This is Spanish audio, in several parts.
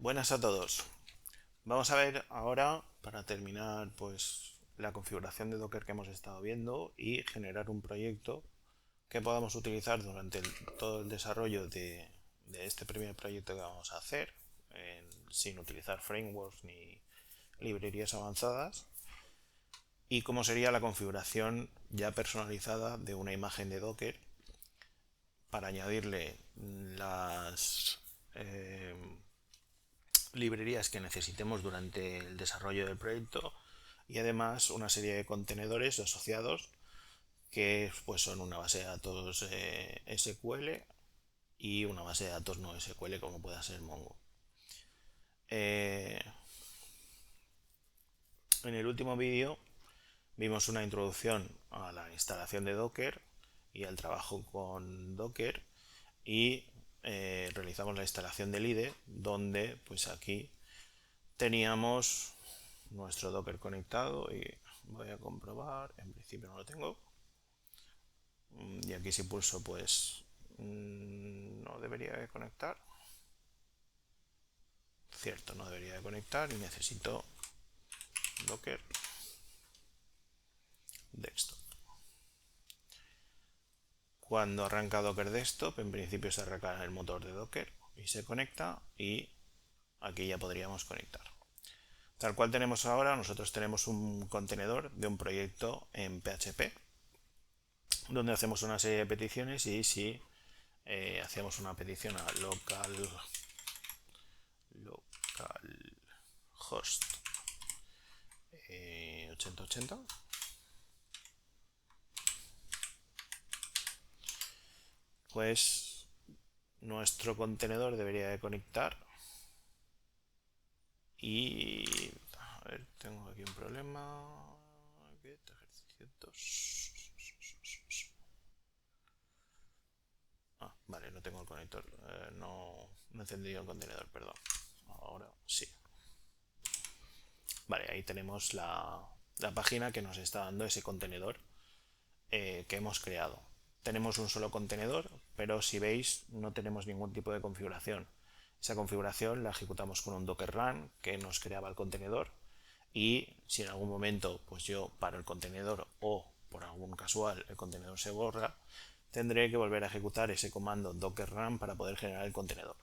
Buenas a todos. Vamos a ver ahora, para terminar, pues la configuración de Docker que hemos estado viendo y generar un proyecto que podamos utilizar durante todo el desarrollo de este primer proyecto que vamos a hacer, sin utilizar frameworks ni librerías avanzadas, y cómo sería la configuración ya personalizada de una imagen de Docker para añadirle las librerías que necesitemos durante el desarrollo del proyecto y además una serie de contenedores asociados que pues son una base de datos SQL y una base de datos no SQL como pueda ser Mongo. En el último vídeo vimos una introducción a la instalación de Docker y al trabajo con Docker y realizamos la instalación del IDE, donde pues aquí teníamos nuestro Docker conectado y voy a comprobar, en principio no lo tengo, y aquí si pulso pues no debería de conectar, cierto, no debería de conectar y necesito Docker Desktop. Cuando arranca Docker Desktop, en principio se arranca el motor de Docker y se conecta, y aquí ya podríamos conectar. Tal cual tenemos ahora, nosotros tenemos un contenedor de un proyecto en PHP donde hacemos una serie de peticiones, y si hacemos una petición a localhost 8080, pues nuestro contenedor debería de conectar. Y a ver, tengo aquí un problema. Vale, no tengo el conector, no he encendido el contenedor, perdón. Ahora sí. Vale, ahí tenemos la página que nos está dando ese contenedor que hemos creado. Tenemos un solo contenedor, pero si veis no tenemos ningún tipo de configuración. Esa configuración la ejecutamos con un docker run que nos creaba el contenedor, y si en algún momento pues yo paro el contenedor o por algún casual el contenedor se borra, tendré que volver a ejecutar ese comando docker run para poder generar el contenedor.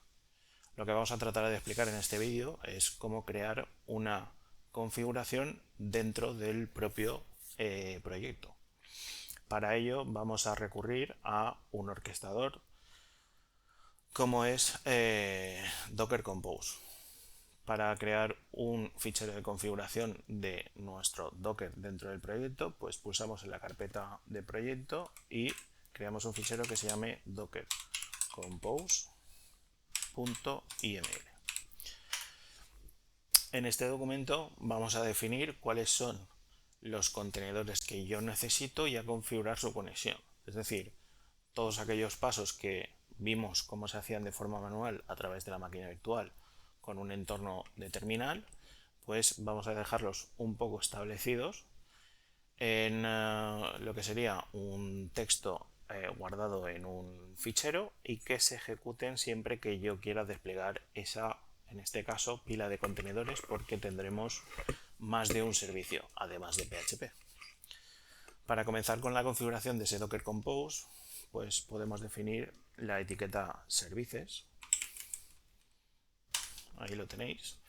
Lo que vamos a tratar de explicar en este vídeo es cómo crear una configuración dentro del propio proyecto. Para ello vamos a recurrir a un orquestador como es Docker Compose. Para crear un fichero de configuración de nuestro Docker dentro del proyecto, pues pulsamos en la carpeta de proyecto y creamos un fichero que se llame Docker Compose.iml. En este documento vamos a definir cuáles son los contenedores que yo necesito y a configurar su conexión. Es decir, todos aquellos pasos que vimos cómo se hacían de forma manual a través de la máquina virtual con un entorno de terminal, pues vamos a dejarlos un poco establecidos en lo que sería un texto guardado en un fichero y que se ejecuten siempre que yo quiera desplegar esa, en este caso, pila de contenedores, porque tendremos más de un servicio además de PHP. Para comenzar con la configuración de ese Docker Compose, pues podemos definir la etiqueta services. Ahí lo tenéis.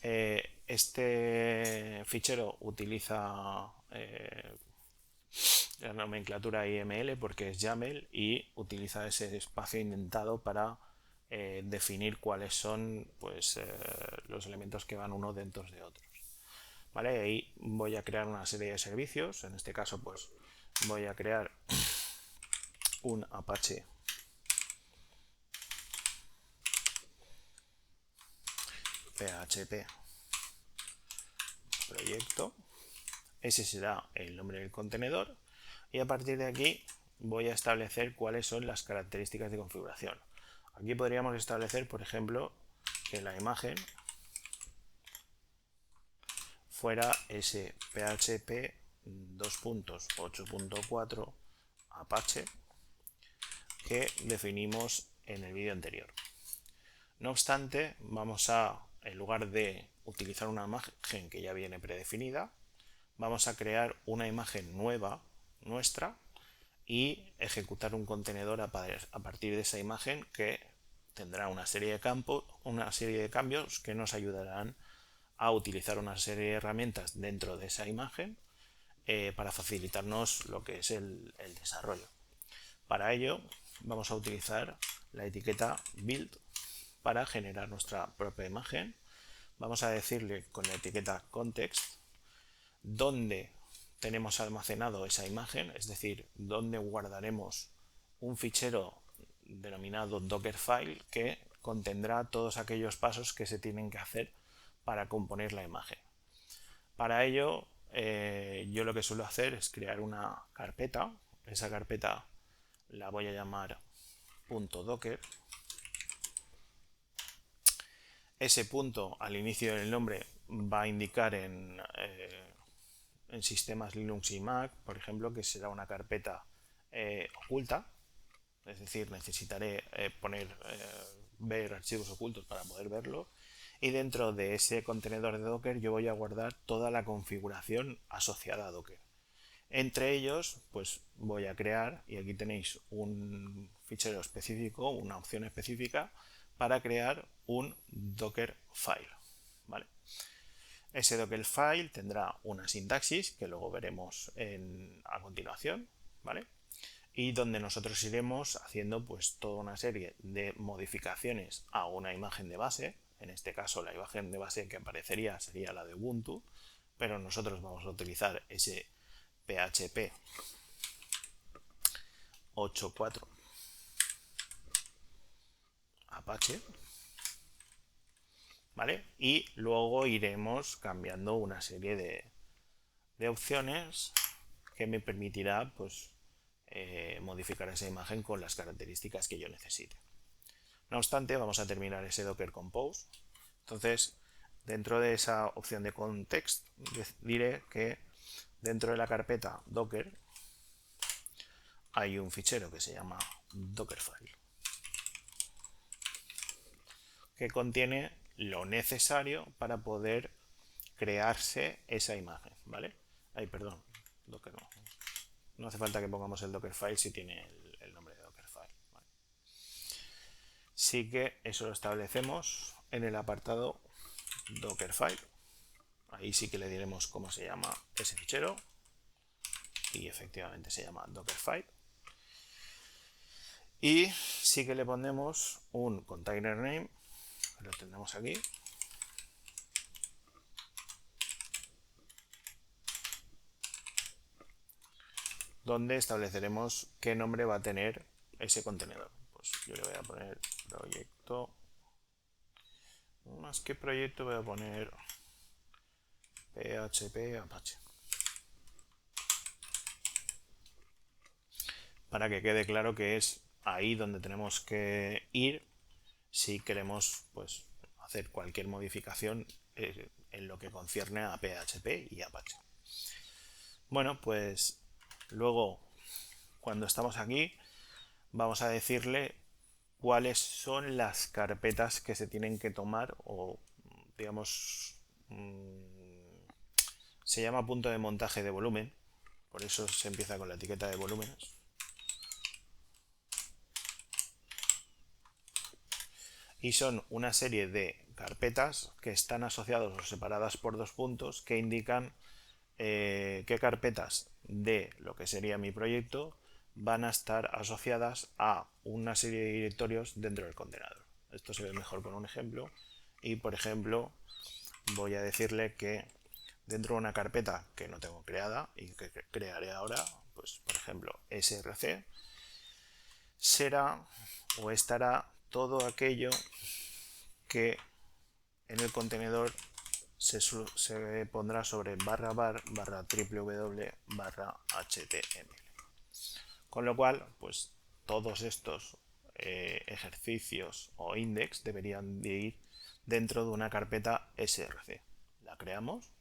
Este fichero utiliza la nomenclatura IML porque es YAML y utiliza ese espacio indentado para definir cuáles son pues, los elementos que van uno dentro de otros. ¿Vale? Ahí voy a crear una serie de servicios. En este caso pues voy a crear un Apache PHP proyecto. Ese será el nombre del contenedor, y a partir de aquí voy a establecer cuáles son las características de configuración. Aquí podríamos establecer, por ejemplo, que la imagen fuera ese PHP 2.8.4 Apache que definimos en el vídeo anterior. No obstante, vamos a, en lugar de utilizar una imagen que ya viene predefinida, vamos a crear una imagen nueva nuestra y ejecutar un contenedor a partir de esa imagen que tendrá una serie de campos, una serie de cambios que nos ayudarán a utilizar una serie de herramientas dentro de esa imagen para facilitarnos lo que es el desarrollo. Para ello vamos a utilizar la etiqueta build para generar nuestra propia imagen. Vamos a decirle con la etiqueta context dónde tenemos almacenado esa imagen, es decir, dónde guardaremos un fichero denominado Dockerfile que contendrá todos aquellos pasos que se tienen que hacer para componer la imagen. Para ello, yo lo que suelo hacer es crear una carpeta. Esa carpeta la voy a llamar .docker. Ese punto al inicio del nombre va a indicar en sistemas Linux y Mac, por ejemplo, que será una carpeta oculta. Es decir, necesitaré ver archivos ocultos para poder verlo. Y dentro de ese contenedor de Docker yo voy a guardar toda la configuración asociada a Docker. Entre ellos, pues voy a crear, y aquí tenéis un fichero específico, una opción específica para crear un Dockerfile, ¿vale? Ese Dockerfile tendrá una sintaxis que luego veremos a continuación, ¿vale? Y donde nosotros iremos haciendo pues toda una serie de modificaciones a una imagen de base. En este caso la imagen de base que aparecería sería la de Ubuntu, pero nosotros vamos a utilizar ese PHP 8.4 Apache, ¿vale? Y luego iremos cambiando una serie de opciones que me permitirá pues modificar esa imagen con las características que yo necesite. No obstante, vamos a terminar ese Docker Compose. Entonces, dentro de esa opción de context, diré que dentro de la carpeta Docker hay un fichero que se llama Dockerfile, que contiene lo necesario para poder crearse esa imagen, ¿vale? Ay, perdón, Docker no. No hace falta que pongamos el Dockerfile si tiene el nombre de Dockerfile, ¿vale? Sí que eso lo establecemos en el apartado Dockerfile. Ahí sí que le diremos cómo se llama ese fichero y efectivamente se llama Dockerfile. Y sí que le ponemos un container name, lo tendremos aquí, donde estableceremos qué nombre va a tener ese contenedor. Pues yo le voy a poner proyecto, más que proyecto voy a poner PHP Apache, para que quede claro que es ahí donde tenemos que ir si queremos pues hacer cualquier modificación en lo que concierne a PHP y Apache. Bueno, pues luego cuando estamos aquí vamos a decirle cuáles son las carpetas que se tienen que tomar o digamos se llama punto de montaje de volumen, por eso se empieza con la etiqueta de volúmenes. Y son una serie de carpetas que están asociadas o separadas por dos puntos que indican qué carpetas de lo que sería mi proyecto van a estar asociadas a una serie de directorios dentro del contenedor. Esto se ve mejor con un ejemplo y por ejemplo voy a decirle que dentro de una carpeta que no tengo creada y que crearé ahora, pues por ejemplo src, será o estará todo aquello que en el contenedor se pondrá sobre /www/html. Con lo cual, pues todos estos ejercicios o index deberían de ir dentro de una carpeta src. La creamos.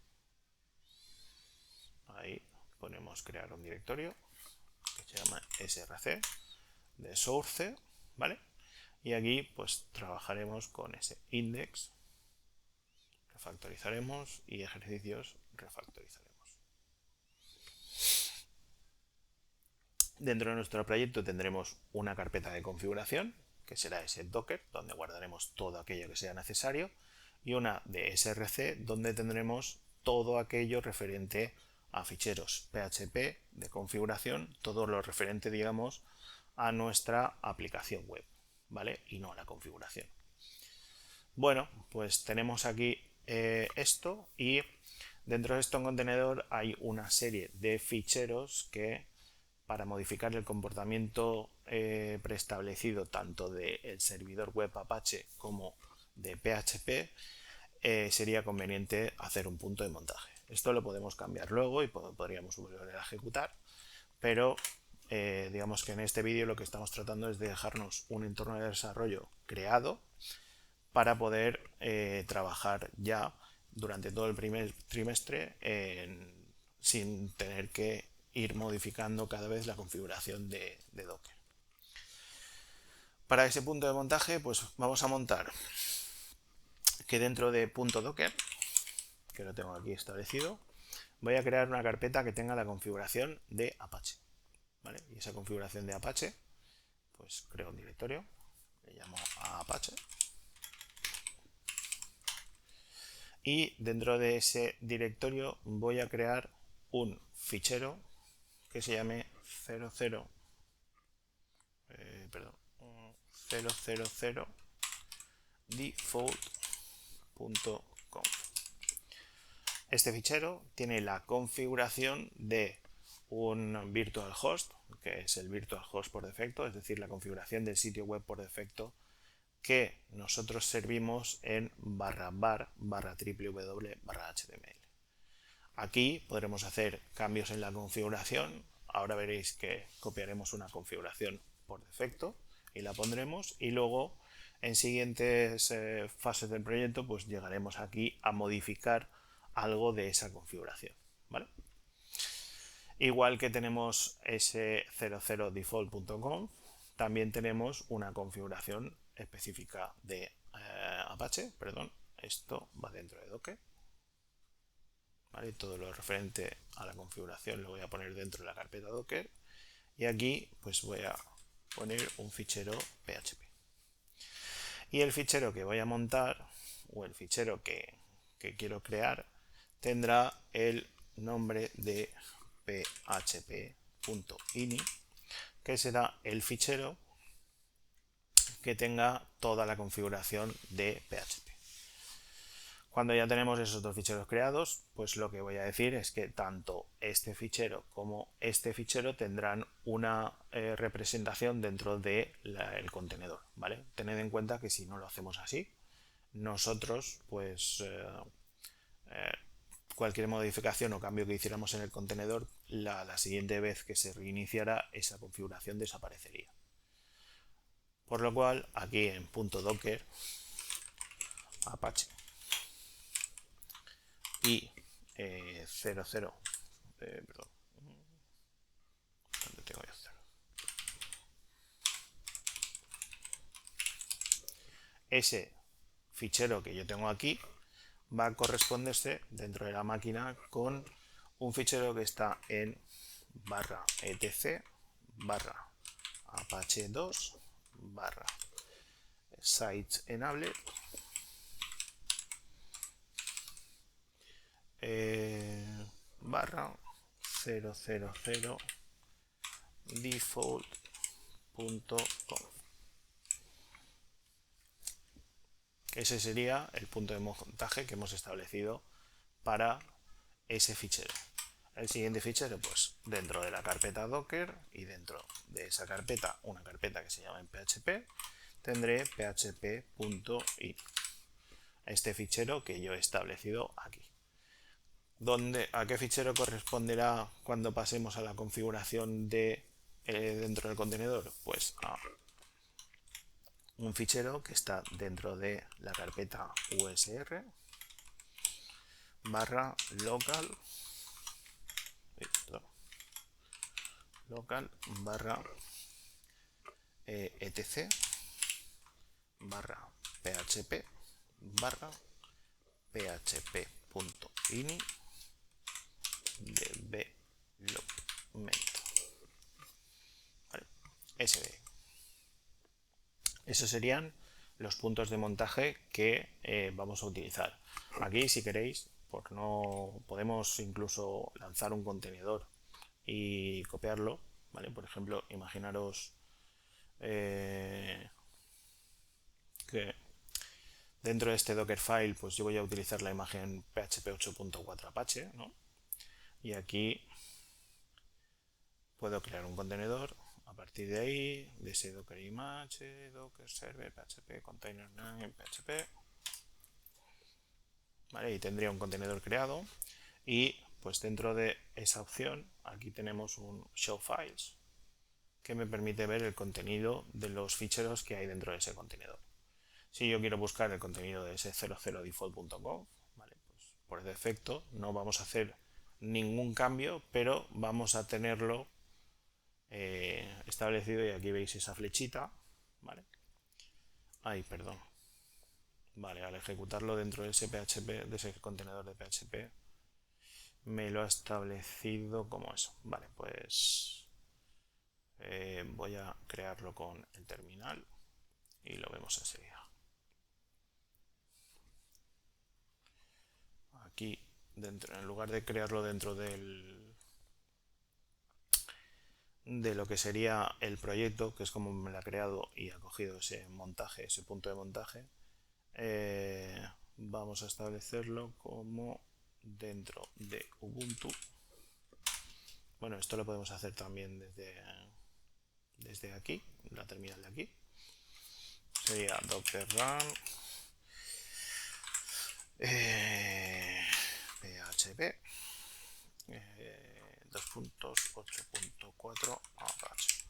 Ahí ponemos crear un directorio que se llama src de source, ¿vale? y aquí pues trabajaremos con ese index, refactorizaremos y ejercicios refactorizaremos. Dentro de nuestro proyecto tendremos una carpeta de configuración, que será ese Docker, donde guardaremos todo aquello que sea necesario, y una de SRC, donde tendremos todo aquello referente a ficheros PHP de configuración, todo lo referente, digamos, a nuestra aplicación web, ¿vale? Y no a la configuración. Bueno, pues tenemos aquí esto, y dentro de esto en contenedor hay una serie de ficheros que, para modificar el comportamiento preestablecido tanto del servidor web Apache como de PHP, sería conveniente hacer un punto de montaje. Esto lo podemos cambiar luego y podríamos volver a ejecutar, pero digamos que en este vídeo lo que estamos tratando es de dejarnos un entorno de desarrollo creado para poder trabajar ya durante todo el primer trimestre sin tener que ir modificando cada vez la configuración de Docker. Para ese punto de montaje, pues vamos a montar que dentro de .docker, que lo tengo aquí establecido, voy a crear una carpeta que tenga la configuración de Apache, ¿vale? Y esa configuración de Apache, pues creo un directorio, le llamo a Apache, y dentro de ese directorio voy a crear un fichero que se llame 00 default.conf. Este fichero tiene la configuración de un virtual host, que es el virtual host por defecto, es decir, la configuración del sitio web por defecto que nosotros servimos en /www/html. Aquí podremos hacer cambios en la configuración. Ahora veréis que copiaremos una configuración por defecto y la pondremos, y luego en siguientes fases del proyecto pues llegaremos aquí a modificar algo de esa configuración, ¿vale? Igual que tenemos ese 00default.conf, también tenemos una configuración específica de Apache, perdón, esto va dentro de Docker, ¿vale? Todo lo referente a la configuración lo voy a poner dentro de la carpeta Docker, y aquí pues voy a poner un fichero PHP. Y el fichero que voy a montar, o el fichero que quiero crear, tendrá el nombre de php.ini, que será el fichero que tenga toda la configuración de PHP. Cuando ya tenemos esos dos ficheros creados, pues lo que voy a decir es que tanto este fichero como este fichero tendrán una representación dentro del contenedor, ¿vale? Tened en cuenta que si no lo hacemos así, nosotros pues cualquier modificación o cambio que hiciéramos en el contenedor, la siguiente vez que se reiniciara, esa configuración desaparecería. Por lo cual, aquí en .docker Apache y 00, perdón, ¿dónde tengo yo 0? Ese fichero que yo tengo aquí va a corresponderse dentro de la máquina con un fichero que está en /etc /apache2 /sites enable /000 default.conf. Ese sería el punto de montaje que hemos establecido para ese fichero. El siguiente fichero, pues dentro de la carpeta Docker, y dentro de esa carpeta, una carpeta que se llama en PHP, tendré php.in, este fichero que yo he establecido aquí. ¿A qué fichero corresponderá cuando pasemos a la configuración de dentro del contenedor? Pues a un fichero que está dentro de la carpeta usr local etc barra php barra php.ini development. ¿Vale? SDE. Esos serían los puntos de montaje que vamos a utilizar. Aquí, si queréis, podemos incluso lanzar un contenedor y copiarlo, ¿vale? Por ejemplo, imaginaros que dentro de este Dockerfile pues yo voy a utilizar la imagen PHP 8.4 Apache, ¿no? Y aquí puedo crear un contenedor. A partir de ahí, de ese Docker image, Docker server, PHP, container name, PHP, ¿vale? Y tendría un contenedor creado. Y pues dentro de esa opción, aquí tenemos un show files que me permite ver el contenido de los ficheros que hay dentro de ese contenedor. Si yo quiero buscar el contenido de ese 00default.conf, ¿vale? Pues por defecto no vamos a hacer ningún cambio, pero vamos a tenerlo establecido, y aquí veis esa flechita, ¿vale? Ay, perdón. Vale, al ejecutarlo dentro de ese PHP, de ese contenedor de PHP, me lo ha establecido como eso. Vale, pues voy a crearlo con el terminal y lo vemos enseguida. Aquí dentro, en lugar de crearlo dentro de lo que sería el proyecto, que es como me lo ha creado y ha cogido ese montaje, ese punto de montaje, vamos a establecerlo como dentro de Ubuntu. Bueno, esto lo podemos hacer también desde aquí, la terminal de aquí. Sería docker run php 2.8.4 Apache.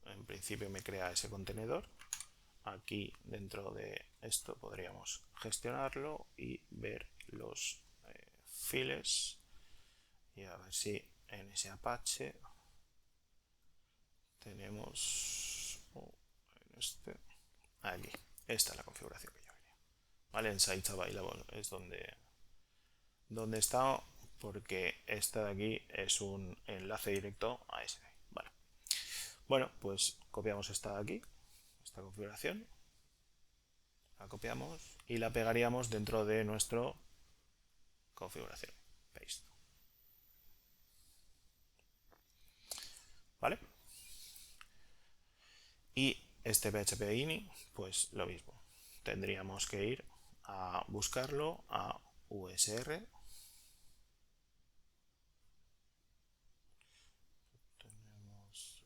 En principio me crea ese contenedor. Aquí dentro de esto podríamos gestionarlo y ver los files, y a ver si en ese Apache tenemos en este, aquí, esta es la configuración que yo quería, ¿vale? En Sites Available es donde está, porque esta de aquí es un enlace directo a ese. Vale. Bueno, pues copiamos esta de aquí, esta configuración, la copiamos y la pegaríamos dentro de nuestra configuración. Paste. ¿Vale? Y este PHP ini, pues lo mismo. Tendríamos que ir a buscarlo a USR.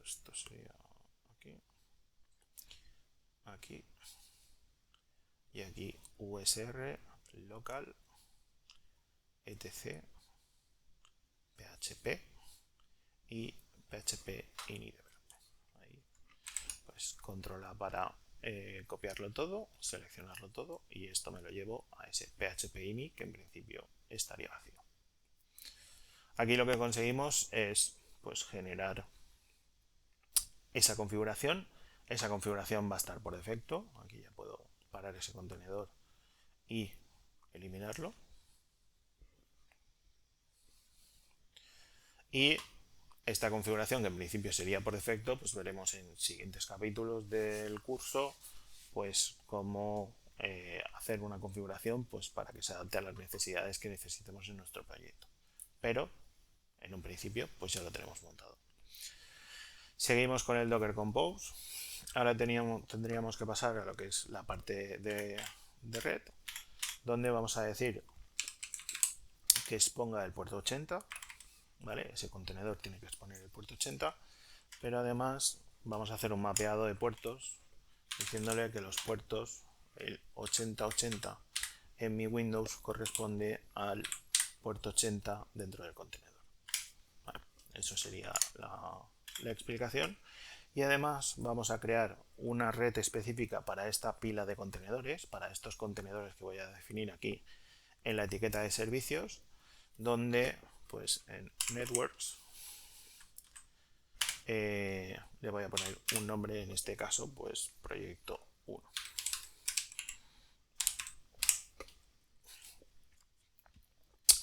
Esto sería aquí, aquí y aquí USR local etc php y php ini development. Ahí pues controla para copiarlo todo, seleccionarlo todo, y esto me lo llevo a ese php ini, que en principio estaría vacío. Aquí lo que conseguimos es pues generar esa configuración. Esa configuración va a estar por defecto. Aquí ya puedo parar ese contenedor y eliminarlo. Y esta configuración, que en principio sería por defecto, pues veremos en siguientes capítulos del curso pues cómo hacer una configuración pues para que se adapte a las necesidades que necesitemos en nuestro proyecto. Pero en un principio pues ya lo tenemos montado. Seguimos con el Docker Compose. Ahora tendríamos que pasar a lo que es la parte de red, donde vamos a decir que exponga el puerto 80, ¿vale? Ese contenedor tiene que exponer el puerto 80, pero además vamos a hacer un mapeado de puertos diciéndole que los puertos, el 8080 en mi Windows corresponde al puerto 80 dentro del contenedor. Vale, eso sería la explicación. Y además vamos a crear una red específica para esta pila de contenedores, para estos contenedores que voy a definir aquí en la etiqueta de servicios, donde pues en networks le voy a poner un nombre, en este caso pues proyecto 1.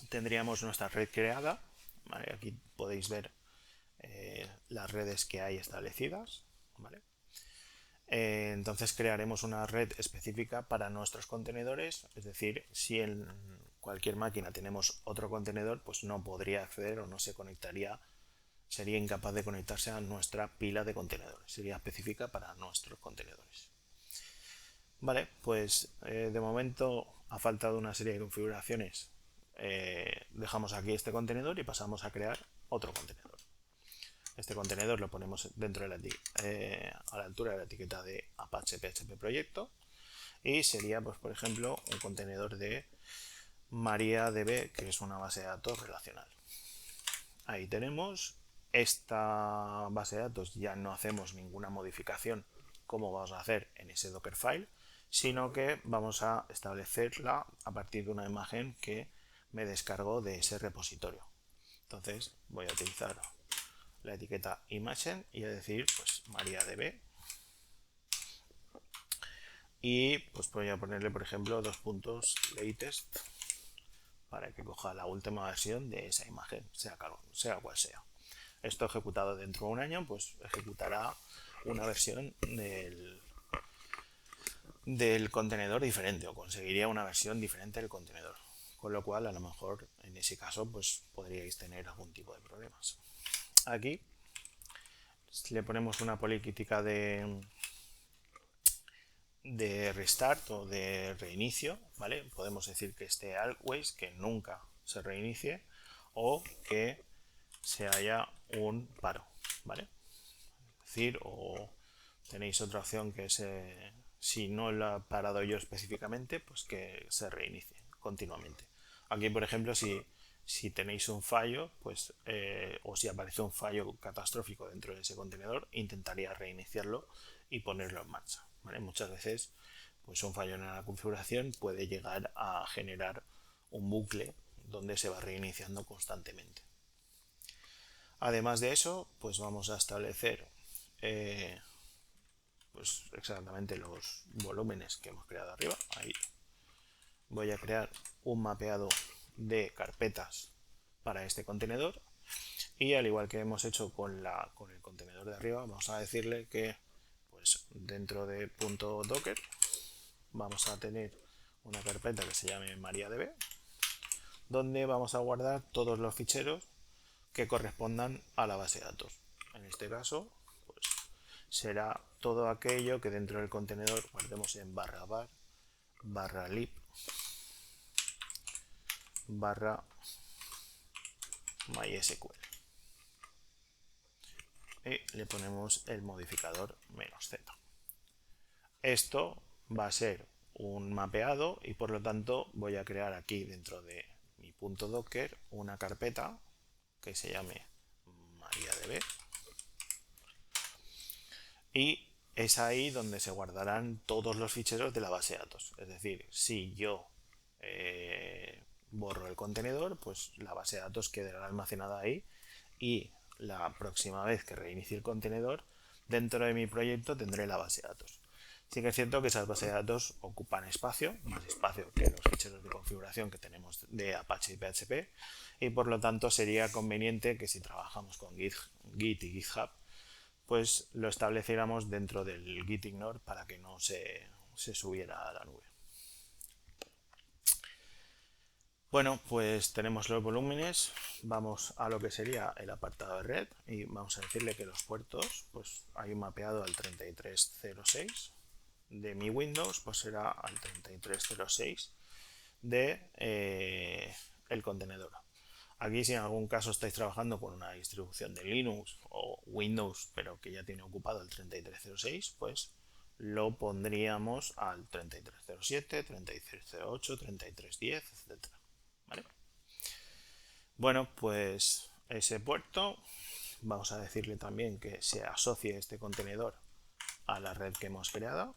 Tendríamos nuestra red creada, ¿vale? Aquí podéis ver las redes que hay establecidas, ¿vale? Entonces crearemos una red específica para nuestros contenedores, es decir, si en cualquier máquina tenemos otro contenedor, pues no podría acceder o no se conectaría, sería incapaz de conectarse a nuestra pila de contenedores, sería específica para nuestros contenedores. Vale, pues de momento, a falta de una serie de configuraciones, dejamos aquí este contenedor y pasamos a crear otro contenedor. Este contenedor lo ponemos dentro de a la altura de la etiqueta de Apache PHP Proyecto y sería, pues, por ejemplo, un contenedor de MariaDB, que es una base de datos relacional. Ahí tenemos esta base de datos, ya no hacemos ninguna modificación como vamos a hacer en ese Dockerfile, sino que vamos a establecerla a partir de una imagen que me descargo de ese repositorio. Entonces voy a utilizar la etiqueta imagen y a decir pues MariaDB y pues voy a ponerle por ejemplo latest para que coja la última versión de esa imagen, sea cual sea. Esto ejecutado dentro de un año pues ejecutará una versión del contenedor diferente o conseguiría una versión diferente del contenedor, con lo cual a lo mejor en ese caso pues podríais tener algún tipo de problemas. Aquí le ponemos una política de restart o de reinicio, ¿vale? Podemos decir que esté always, que nunca se reinicie, o que se haya un paro, ¿vale? Es decir, o tenéis otra opción que es si no lo he parado yo específicamente, pues que se reinicie continuamente. Aquí, por ejemplo, si tenéis un fallo, pues o si aparece un fallo catastrófico dentro de ese contenedor, intentaría reiniciarlo y ponerlo en marcha, ¿vale? Muchas veces pues un fallo en la configuración puede llegar a generar un bucle donde se va reiniciando constantemente. Además de eso, pues vamos a establecer pues exactamente los volúmenes que hemos creado arriba. Ahí voy a crear un mapeado de carpetas para este contenedor y al igual que hemos hecho con el contenedor de arriba, vamos a decirle que pues dentro de .docker vamos a tener una carpeta que se llame MariaDB, donde vamos a guardar todos los ficheros que correspondan a la base de datos. En este caso pues será todo aquello que dentro del contenedor guardemos en /var, /lib, /mysql y le ponemos el modificador "-z". Esto va a ser un mapeado y por lo tanto voy a crear aquí dentro de mi .docker una carpeta que se llame MariaDB y es ahí donde se guardarán todos los ficheros de la base de datos. Es decir, si yo borro el contenedor, pues la base de datos quedará almacenada ahí y la próxima vez que reinicie el contenedor, dentro de mi proyecto tendré la base de datos. Sí que es cierto que esas bases de datos ocupan espacio, más espacio que los ficheros de configuración que tenemos de Apache y PHP, y por lo tanto sería conveniente que si trabajamos con Git y GitHub, pues lo estableciéramos dentro del gitignore para que no se subiera a la nube. Bueno, pues tenemos los volúmenes, vamos a lo que sería el apartado de red y vamos a decirle que los puertos, pues hay un mapeado al 3306 de mi Windows, pues será al 3306 de el contenedor. Aquí si en algún caso estáis trabajando con una distribución de Linux o Windows, pero que ya tiene ocupado el 3306, pues lo pondríamos al 3307, 3308, 3310, etc. ¿Vale? Bueno, pues ese puerto, vamos a decirle también que se asocie este contenedor a la red que hemos creado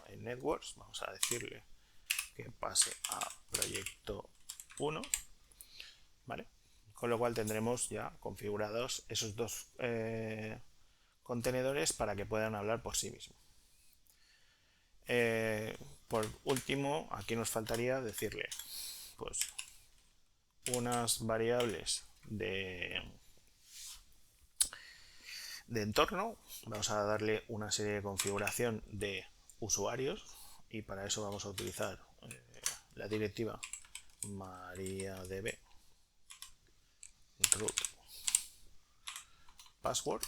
en Networks. Vamos a decirle que pase a proyecto 1, ¿vale? con lo cual tendremos ya configurados esos dos contenedores para que puedan hablar por sí mismos. Por último, aquí nos faltaría decirle pues unas variables de entorno. Vamos a darle una serie de configuración de usuarios y para eso vamos a utilizar la directiva mariadb root password.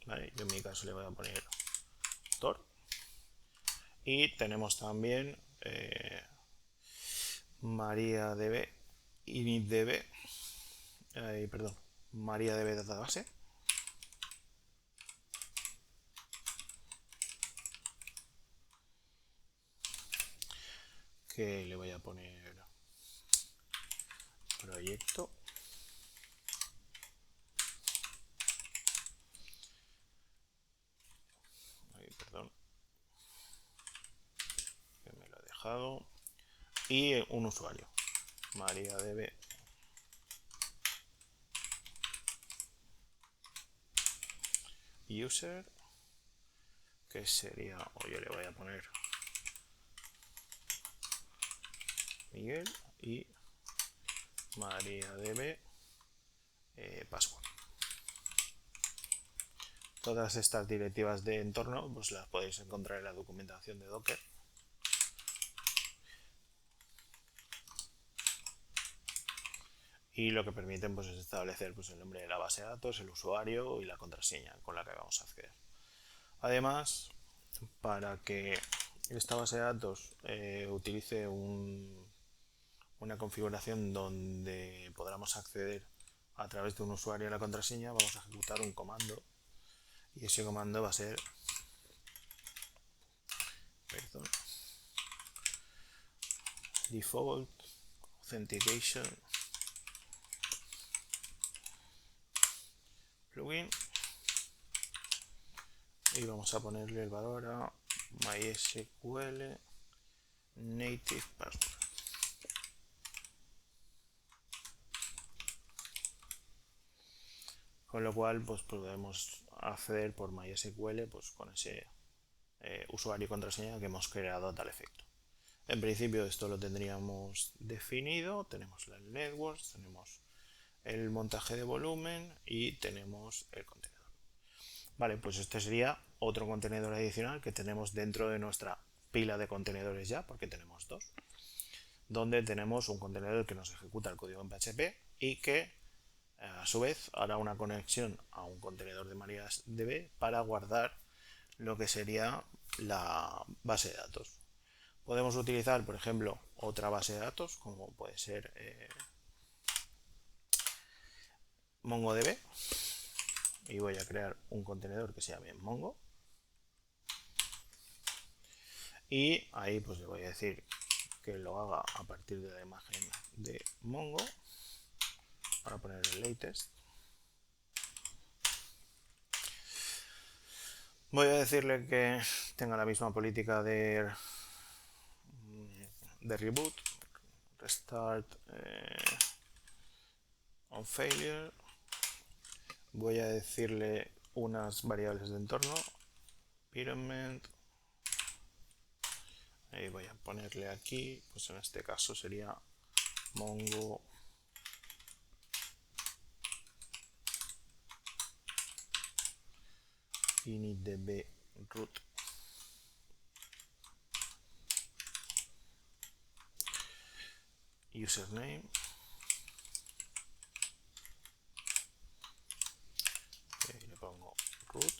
Vale, yo en mi caso le voy a poner Tor. Y tenemos también mariadb initdb, perdón, mariadb database. Que le voy a poner proyecto. Perdón, que me lo he dejado. Y un usuario, mariadb user, que sería, o yo le voy a poner Miguel, y mariadb password. Todas estas directivas de entorno pues las podéis encontrar en la documentación de Docker. Y lo que permiten pues es establecer pues el nombre de la base de datos, el usuario y la contraseña con la que vamos a acceder. Además, para que esta base de datos utilice una configuración donde podamos acceder a través de un usuario a la contraseña, vamos a ejecutar un comando y ese comando va a ser default authentication plugin y vamos a ponerle el valor a MySQL native password. Con lo cual pues podemos acceder por MySQL pues con ese usuario y contraseña que hemos creado a tal efecto. En principio esto lo tendríamos definido, tenemos el network, tenemos el montaje de volumen y tenemos el contenedor. Vale, pues este sería otro contenedor adicional que tenemos dentro de nuestra pila de contenedores ya, porque tenemos dos, donde tenemos un contenedor que nos ejecuta el código en PHP y que a su vez hará una conexión a un contenedor de MariaDB para guardar lo que sería la base de datos. Podemos utilizar, por ejemplo, otra base de datos, como puede ser MongoDB, y voy a crear un contenedor que se llame Mongo. Y ahí pues le voy a decir que lo haga a partir de la imagen de Mongo. Para poner el latest. Voy a decirle que tenga la misma política de reboot, restart on failure. Voy a decirle unas variables de entorno, environment, y voy a ponerle aquí, pues en este caso sería Mongo initdb root. Username, y le pongo root,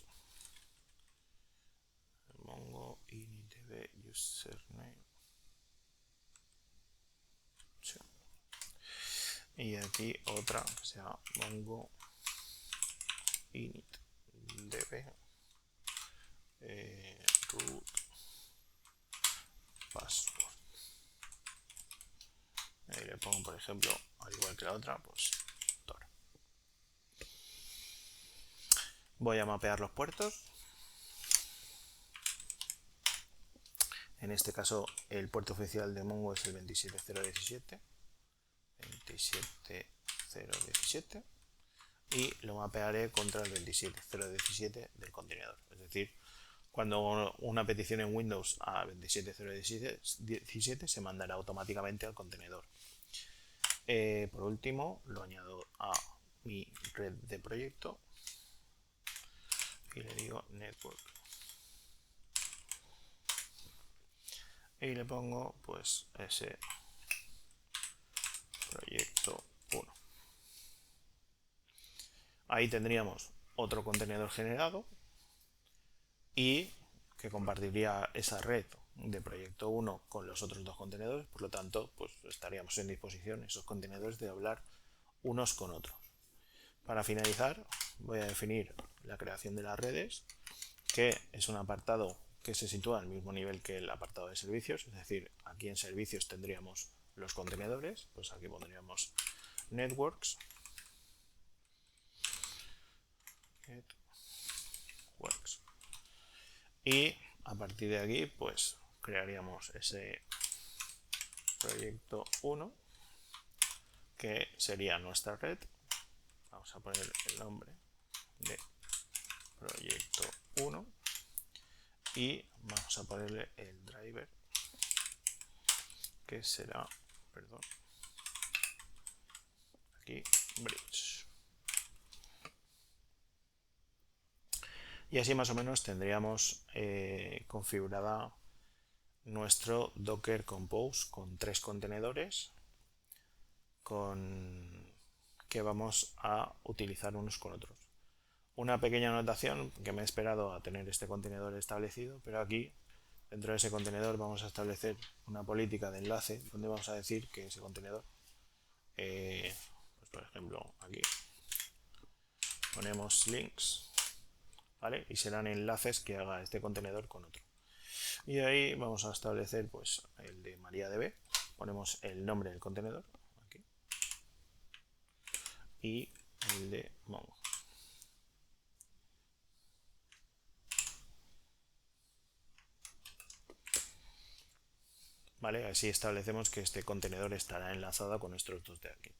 Mongo initdb username, sí. Y aquí otra que sea Mongo initdb root password. Ahí le pongo, por ejemplo, al igual que la otra, pues Tor. Voy a mapear los puertos. En este caso el puerto oficial de Mongo es el 27017. 27017 y lo mapearé contra el 27017 del contenedor. Es decir, cuando una petición en Windows a 27017 se mandará automáticamente al contenedor. Por último, lo añado a mi red de proyecto y le digo network. Y le pongo pues ese proyecto 1. Ahí tendríamos otro contenedor generado y que compartiría esa red de proyecto 1 con los otros dos contenedores. Por lo tanto, pues estaríamos en disposición esos contenedores de hablar unos con otros. Para finalizar, voy a definir la creación de las redes, que es un apartado que se sitúa al mismo nivel que el apartado de servicios. Es decir, aquí en servicios tendríamos los contenedores, pues aquí pondríamos networks, y a partir de aquí pues crearíamos ese proyecto 1 que sería nuestra red. Vamos a poner el nombre de proyecto 1 y vamos a ponerle el driver que será, perdón, aquí bridge. Y así más o menos tendríamos configurada nuestro Docker Compose con 3 contenedores que vamos a utilizar unos con otros. Una pequeña anotación, que me he esperado a tener este contenedor establecido, pero aquí dentro de ese contenedor vamos a establecer una política de enlace donde vamos a decir que ese contenedor, pues por ejemplo aquí ponemos links, ¿vale? Y serán enlaces que haga este contenedor con otro. Y de ahí vamos a establecer pues el de MariaDB, ponemos el nombre del contenedor aquí y el de Mongo. ¿Vale? Así establecemos que este contenedor estará enlazado con nuestros dos de aquí.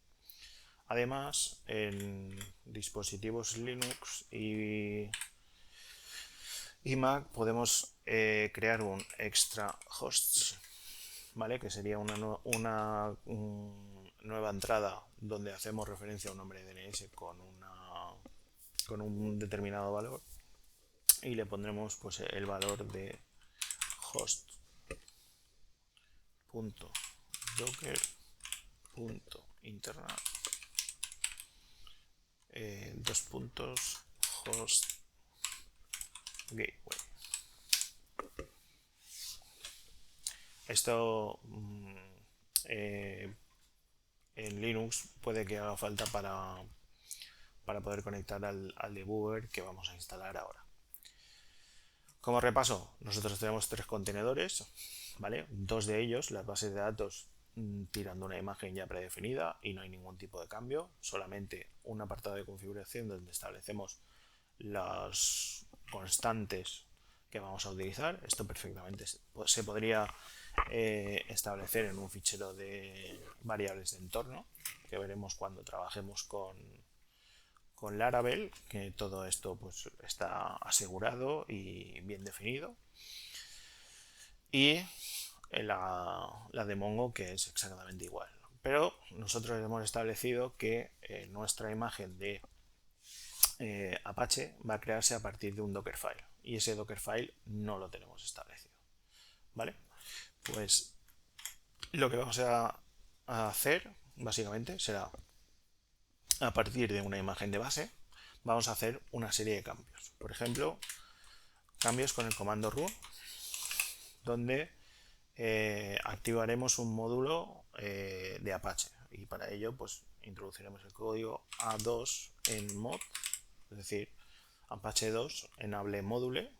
Además, en dispositivos Linux y Mac podemos crear un extra hosts, ¿vale? Que sería una nueva entrada donde hacemos referencia a un nombre DNS con un determinado valor y le pondremos pues el valor de host.docker.internal host gateway. Esto en Linux puede que haga falta para poder conectar al debugger que vamos a instalar ahora. Como repaso, nosotros tenemos 3 contenedores, ¿vale? 2 de ellos, las bases de datos, tirando una imagen ya predefinida y no hay ningún tipo de cambio, solamente un apartado de configuración donde establecemos las constantes que vamos a utilizar. Esto perfectamente se podría establecer en un fichero de variables de entorno, que veremos cuando trabajemos con Laravel, que todo esto pues está asegurado y bien definido, y la de Mongo, que es exactamente igual. Pero nosotros hemos establecido que nuestra imagen de Apache va a crearse a partir de un Dockerfile y ese Dockerfile no lo tenemos establecido, ¿vale? Pues lo que vamos a hacer básicamente será, a partir de una imagen de base, vamos a hacer una serie de cambios. Por ejemplo, cambios con el comando ru, donde activaremos un módulo de Apache y para ello pues introduciremos el código A2 en mod, es decir, Apache 2 enable module,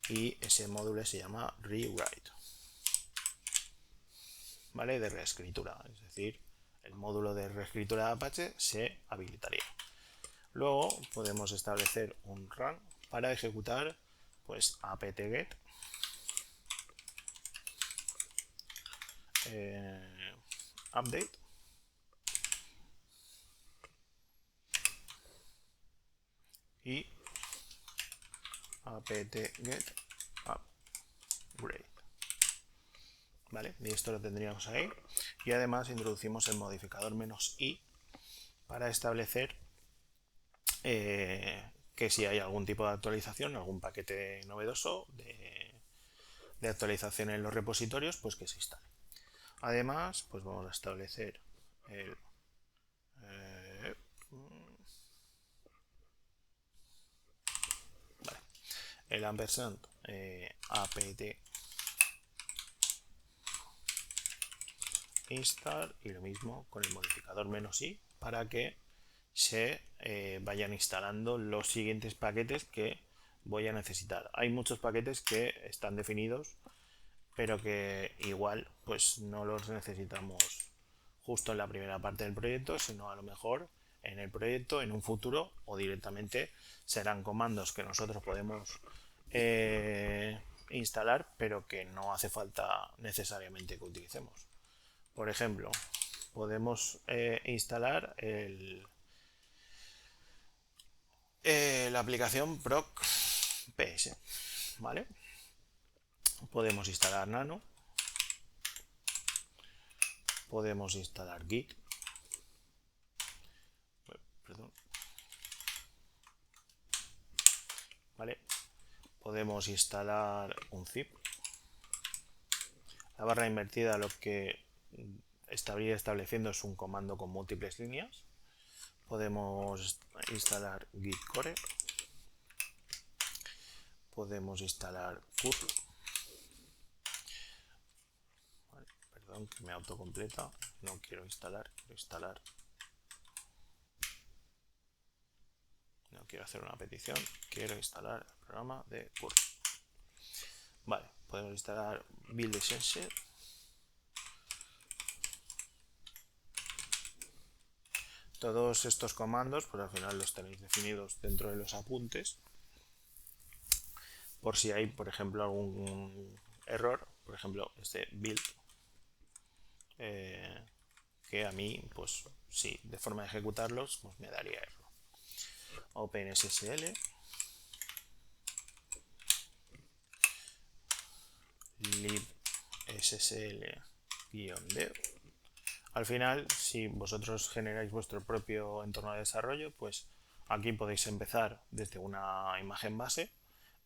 y ese módulo se llama rewrite, ¿vale? De reescritura, es decir, el módulo de reescritura de Apache se habilitaría. Luego podemos establecer un run para ejecutar pues apt-get update y apt-get upgrade. ¿Vale? Y esto lo tendríamos ahí. Y además introducimos el modificador "-i" para establecer que si hay algún tipo de actualización, algún paquete novedoso de actualización en los repositorios, pues que se instale. Además, pues vamos a establecer el ampersand apt install y lo mismo con el modificador "-i" para que se vayan instalando los siguientes paquetes que voy a necesitar. Hay muchos paquetes que están definidos pero que igual pues no los necesitamos justo en la primera parte del proyecto, sino a lo mejor en el proyecto, en un futuro, o directamente serán comandos que nosotros podemos instalar pero que no hace falta necesariamente que utilicemos. Por ejemplo, podemos instalar la aplicación proc ps, ¿vale? Podemos instalar nano, podemos instalar git, perdón, ¿vale? Podemos instalar un zip. La barra invertida lo que estaría estableciendo es un comando con múltiples líneas. Podemos instalar git core, podemos instalar curl, vale, perdón que me autocompleta, no quiero instalar, no quiero hacer una petición, quiero instalar el programa de curl. Vale, podemos instalar build essential, todos estos comandos pues al final los tenéis definidos dentro de los apuntes por si hay por ejemplo algún error, por ejemplo este build que a mí pues sí, de forma de ejecutarlos pues me daría error. OpenSSL, libssl-dev. Al final, si vosotros generáis vuestro propio entorno de desarrollo, pues aquí podéis empezar desde una imagen base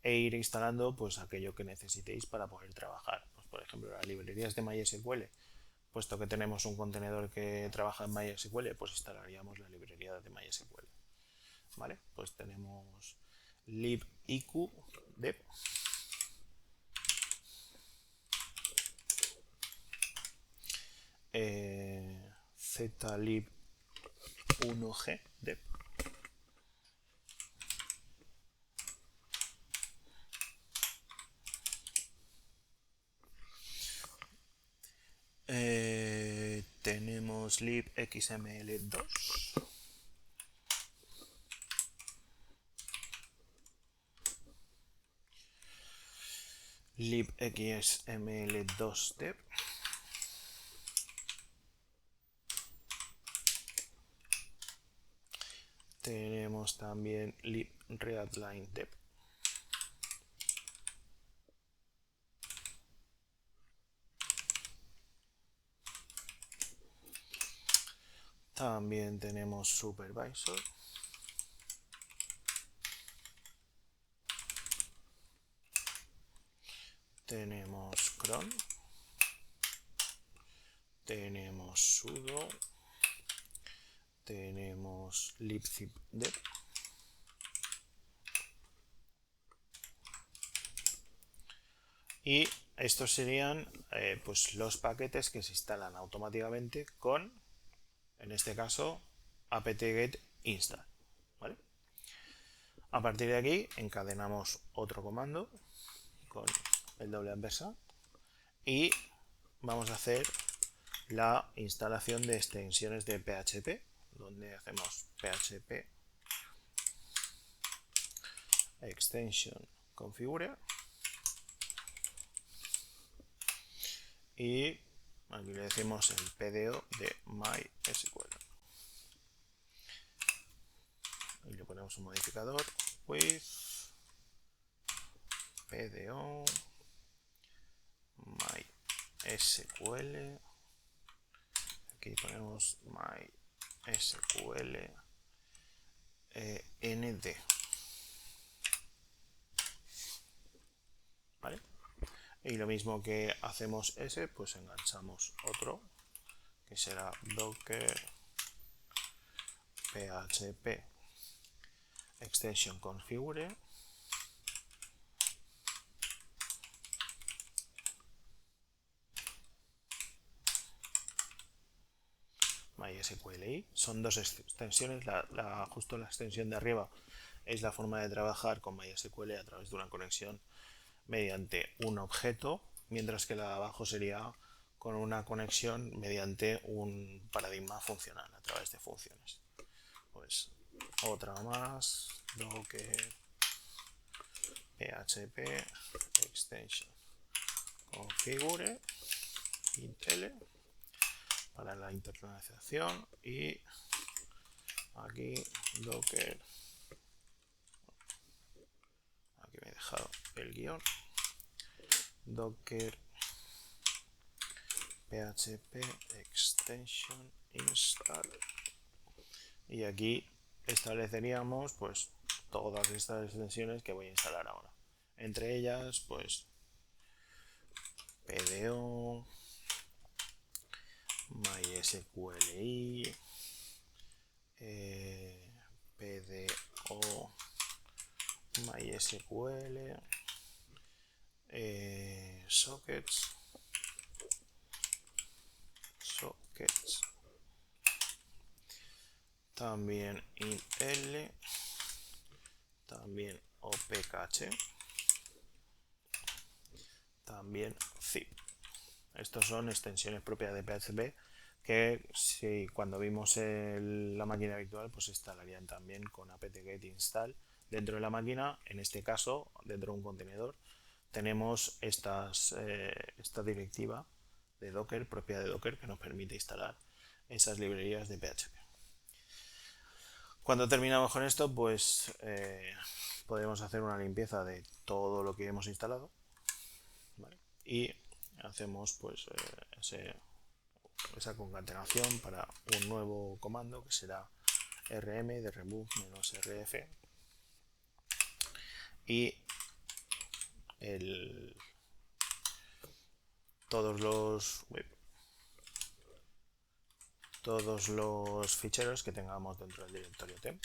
e ir instalando pues aquello que necesitéis para poder trabajar. Pues, por ejemplo, las librerías de MySQL, puesto que tenemos un contenedor que trabaja en MySQL, pues instalaríamos la librería de MySQL. ¿Vale? Pues tenemos libiq-dev, zlib1g-dev, tenemos libxml2, libxml2dev, tenemos también libreadline-dev, también tenemos supervisor, tenemos cron, tenemos sudo, tenemos libzip-dev, y estos serían pues los paquetes que se instalan automáticamente con, en este caso, apt-get install, ¿vale? A partir de aquí encadenamos otro comando con el doble ampersand y vamos a hacer la instalación de extensiones de PHP, donde hacemos PHP extension configure y Aquí le decimos el PDO de MySQL. Y le ponemos un modificador with PDO MySQL. Aquí ponemos MySQL ND. ¿Vale? Y lo mismo que hacemos ese, pues enganchamos otro que será docker php extension configure MySQLi. Son dos extensiones. Justo la extensión de arriba es la forma de trabajar con MySQL a través de una conexión mediante un objeto, mientras que la de abajo sería con una conexión mediante un paradigma funcional a través de funciones. Pues otra más, docker php extension configure intel para la internalización, y aquí docker, aquí me he dejado el guión, docker php extension install, y aquí estableceríamos pues todas estas extensiones que voy a instalar ahora, entre ellas pues PDO, MySQLi, PDO MySQL, sockets, también inl, también opcache, también zip. Estos son extensiones propias de PHP que si cuando vimos la máquina virtual pues se instalarían también con apt-get install dentro de la máquina. En este caso, dentro de un contenedor, tenemos esta directiva de Docker, propia de Docker, que nos permite instalar esas librerías de PHP. Cuando terminamos con esto, pues podemos hacer una limpieza de todo lo que hemos instalado, ¿vale? Y hacemos pues esa concatenación para un nuevo comando que será rm de remove-rf, y todos los ficheros que tengamos dentro del directorio temp.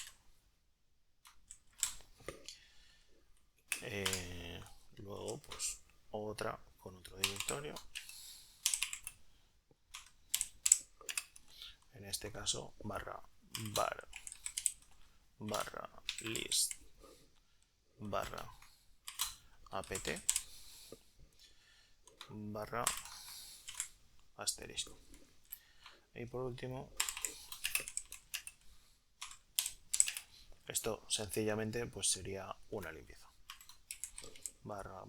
Luego pues otra con otro directorio, en este caso barra list barra apt barra asterisco. Y por último, esto sencillamente pues sería una limpieza. Barra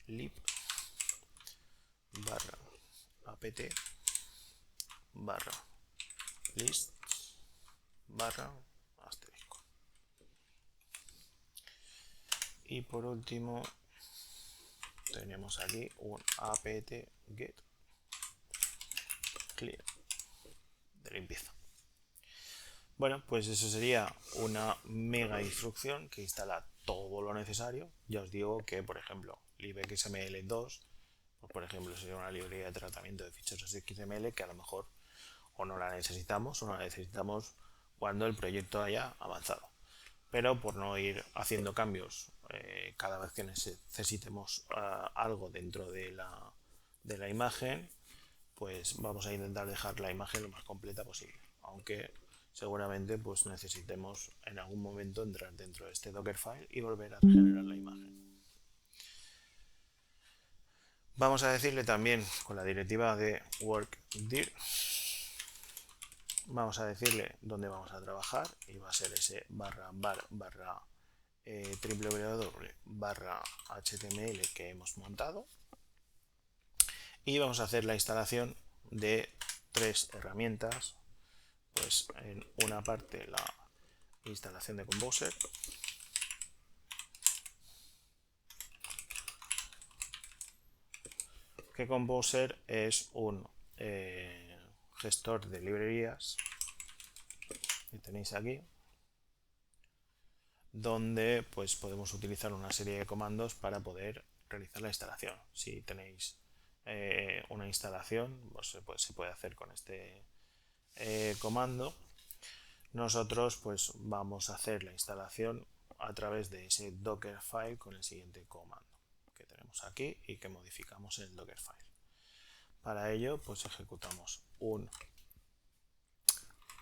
lib barra apt barra list barra asterisco. Y por último tenemos aquí un apt-get clear de limpieza. Bueno, pues eso sería una mega instrucción que instala todo lo necesario. Ya os digo que, por ejemplo, libxml2, pues por ejemplo, sería una librería de tratamiento de ficheros XML que a lo mejor o no la necesitamos o no la necesitamos cuando el proyecto haya avanzado. Pero por no ir haciendo cambios cada vez que necesitemos algo dentro de la imagen, pues vamos a intentar dejar la imagen lo más completa posible, aunque seguramente pues necesitemos en algún momento entrar dentro de este Dockerfile y volver a generar la imagen. Vamos a decirle también con la directiva de workdir, vamos a decirle dónde vamos a trabajar, y va a ser ese www barra html que hemos montado, y vamos a hacer la instalación de 3 herramientas. Pues en una parte la instalación de Composer, que Composer es un gestor de librerías que tenéis aquí, donde pues podemos utilizar una serie de comandos para poder realizar la instalación. Si tenéis una instalación, pues se puede hacer con este comando. Nosotros pues vamos a hacer la instalación a través de ese Dockerfile con el siguiente comando que tenemos aquí y que modificamos en el Dockerfile. Para ello pues ejecutamos un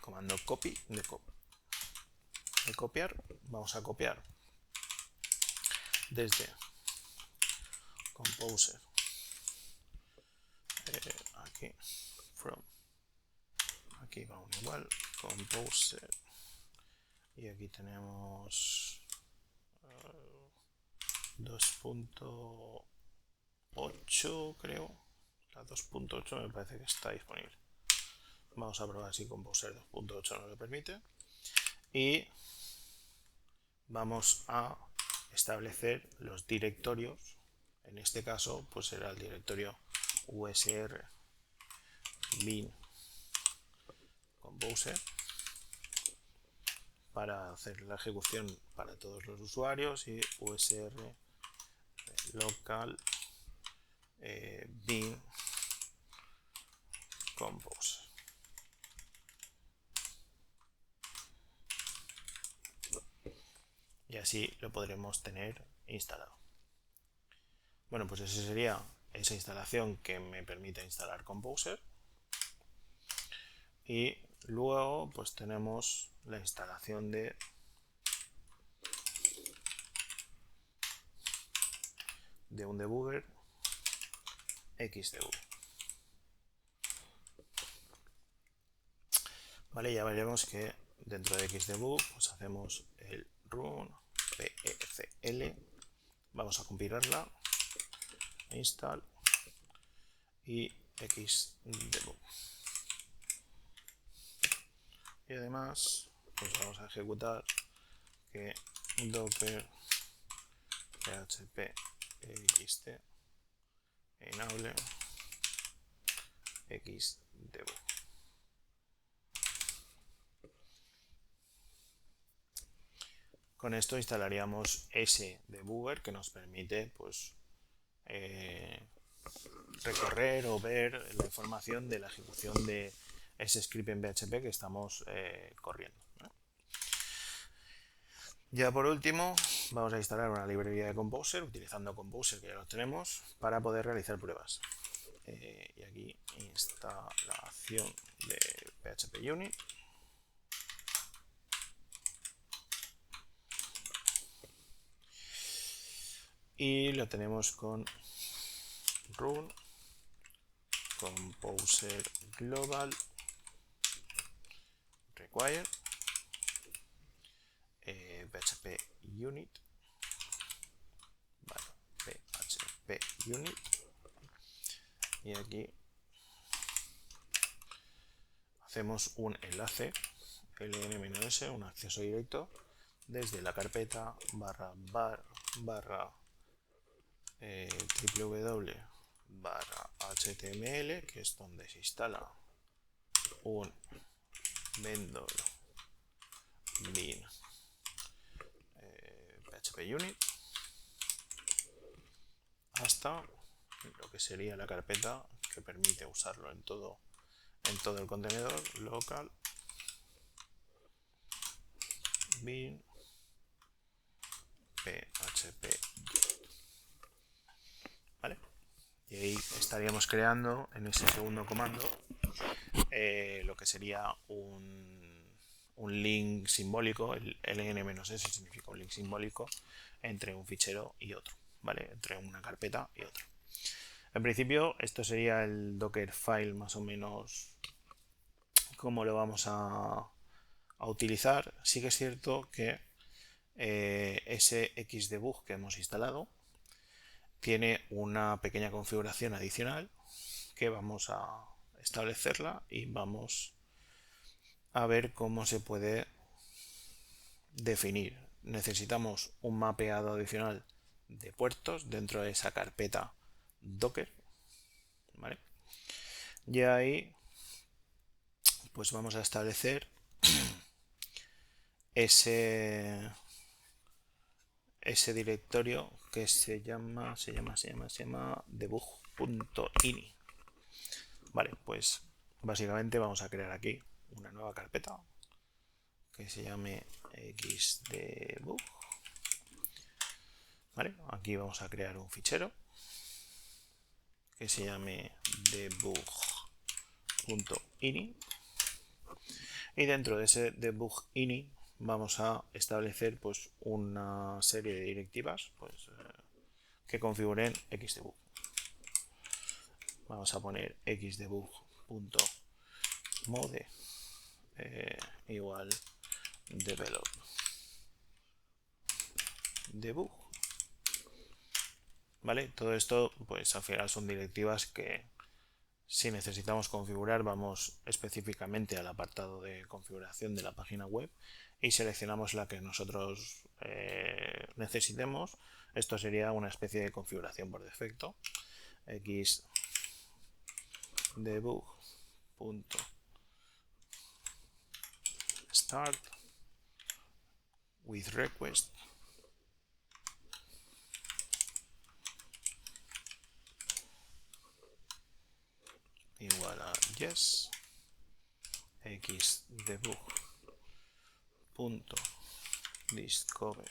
comando copy de copiar. Vamos a copiar desde Composer aquí from, aquí va un igual Composer, y aquí tenemos 2.8 creo, la 2.8 me parece que está disponible. Vamos a probar si Composer 2.8 nos lo permite y vamos a establecer los directorios. En este caso pues será el directorio usr bin Composer para hacer la ejecución para todos los usuarios, y usr local bin Composer. Y así lo podremos tener instalado. Bueno, pues esa sería esa instalación que me permite instalar Composer. Y luego pues tenemos la instalación de un debugger Xdebug. Vale, ya veremos que dentro de Xdebug pues hacemos el run pfl, vamos a compilarla, install y Xdebug. Y además pues vamos a ejecutar que docker php xt enable Xdebug. Con esto instalaríamos ese debugger que nos permite pues recorrer o ver la información de la ejecución de ese script en PHP que estamos corriendo. Ya por último vamos a instalar una librería de Composer utilizando Composer, que ya lo tenemos, para poder realizar pruebas. Y aquí instalación de PHP Unit. Y lo tenemos con run Composer global require PHP unit, vale, PHP unit, y aquí hacemos un enlace ln-s, un acceso directo desde la carpeta www/html, que es donde se instala un vendor bin PHP unit, hasta lo que sería la carpeta que permite usarlo en todo el contenedor, local bin php, ¿vale? Y ahí estaríamos creando en ese segundo comando lo que sería un link simbólico. El ln-s significa un link simbólico entre un fichero y otro, ¿vale? Entre una carpeta y otra. En principio esto sería el Dockerfile más o menos como lo vamos a utilizar. Sí que es cierto que ese Xdebug que hemos instalado tiene una pequeña configuración adicional que vamos a establecerla y vamos a ver cómo se puede definir. Necesitamos un mapeado adicional de puertos dentro de esa carpeta Docker, ¿vale? Y ahí pues vamos a establecer ese directorio que se llama debug.ini. Vale, pues básicamente vamos a crear aquí una nueva carpeta que se llame xdebug. Vale, aquí vamos a crear un fichero que se llame debug.ini, y dentro de ese debug.ini vamos a establecer pues una serie de directivas pues, que configuren xdebug. Vamos a poner xdebug.mode igual develop debug. ¿Vale? Todo esto pues al final son directivas que si necesitamos configurar vamos específicamente al apartado de configuración de la página web y seleccionamos la que nosotros necesitemos. Esto sería una especie de configuración por defecto. xdebug.start with request igual a yes, xdebug.discover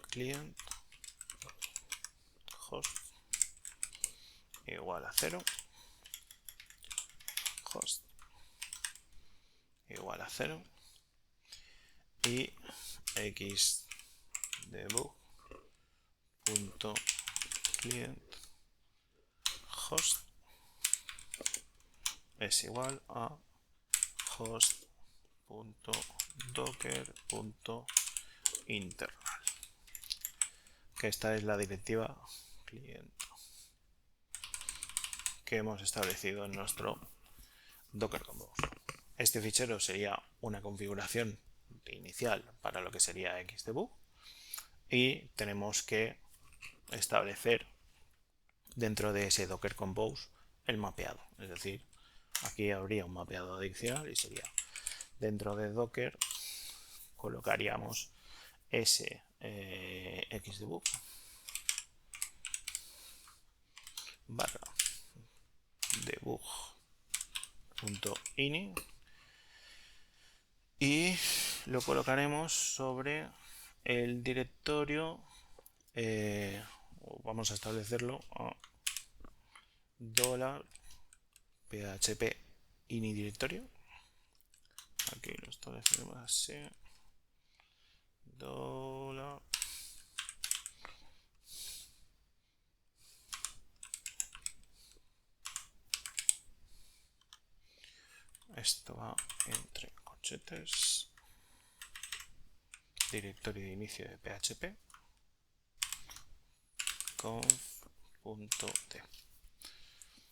client host igual a 0, host igual a 0 y xdebug.client host es igual a host.docker.internal, que esta es la directiva cliente que hemos establecido en nuestro Docker Compose. Este fichero sería una configuración inicial para lo que sería xdebug y tenemos que establecer dentro de ese Docker Compose el mapeado, es decir, aquí habría un mapeado adicional y sería dentro de Docker colocaríamos ese xdebug barra debug.ini y lo colocaremos sobre el directorio, vamos a establecerlo a $php ini directorio. Aquí lo establecemos así, $. Esto va entre corchetes directorio de inicio de PHP conf.t.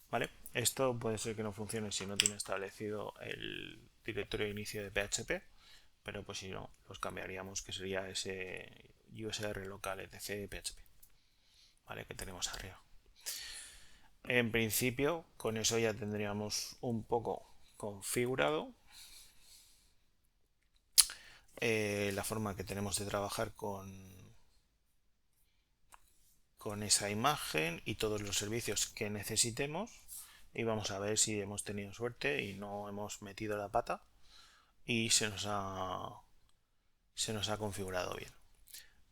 ¿Vale? Esto puede ser que no funcione si no tiene establecido el directorio de inicio de PHP, pero pues si no, los cambiaríamos, que sería ese usr local etc php, ¿vale? Que tenemos arriba. En principio, con eso ya tendríamos un poco configurado la forma que tenemos de trabajar con esa imagen y todos los servicios que necesitemos, y vamos a ver si hemos tenido suerte y no hemos metido la pata y se nos ha configurado bien.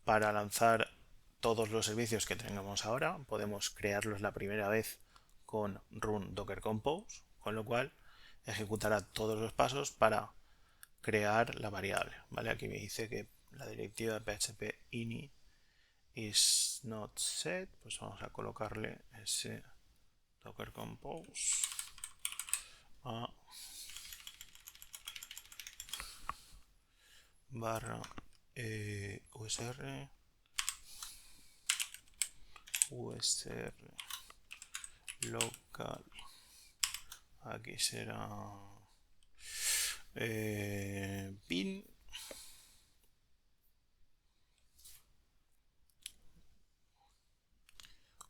Para lanzar todos los servicios que tengamos ahora podemos crearlos la primera vez con run docker compose, con lo cual ejecutará todos los pasos para crear la variable, ¿vale? Aquí me dice que la directiva php ini is not set, pues vamos a colocarle ese docker compose a barra USR local, aquí será bin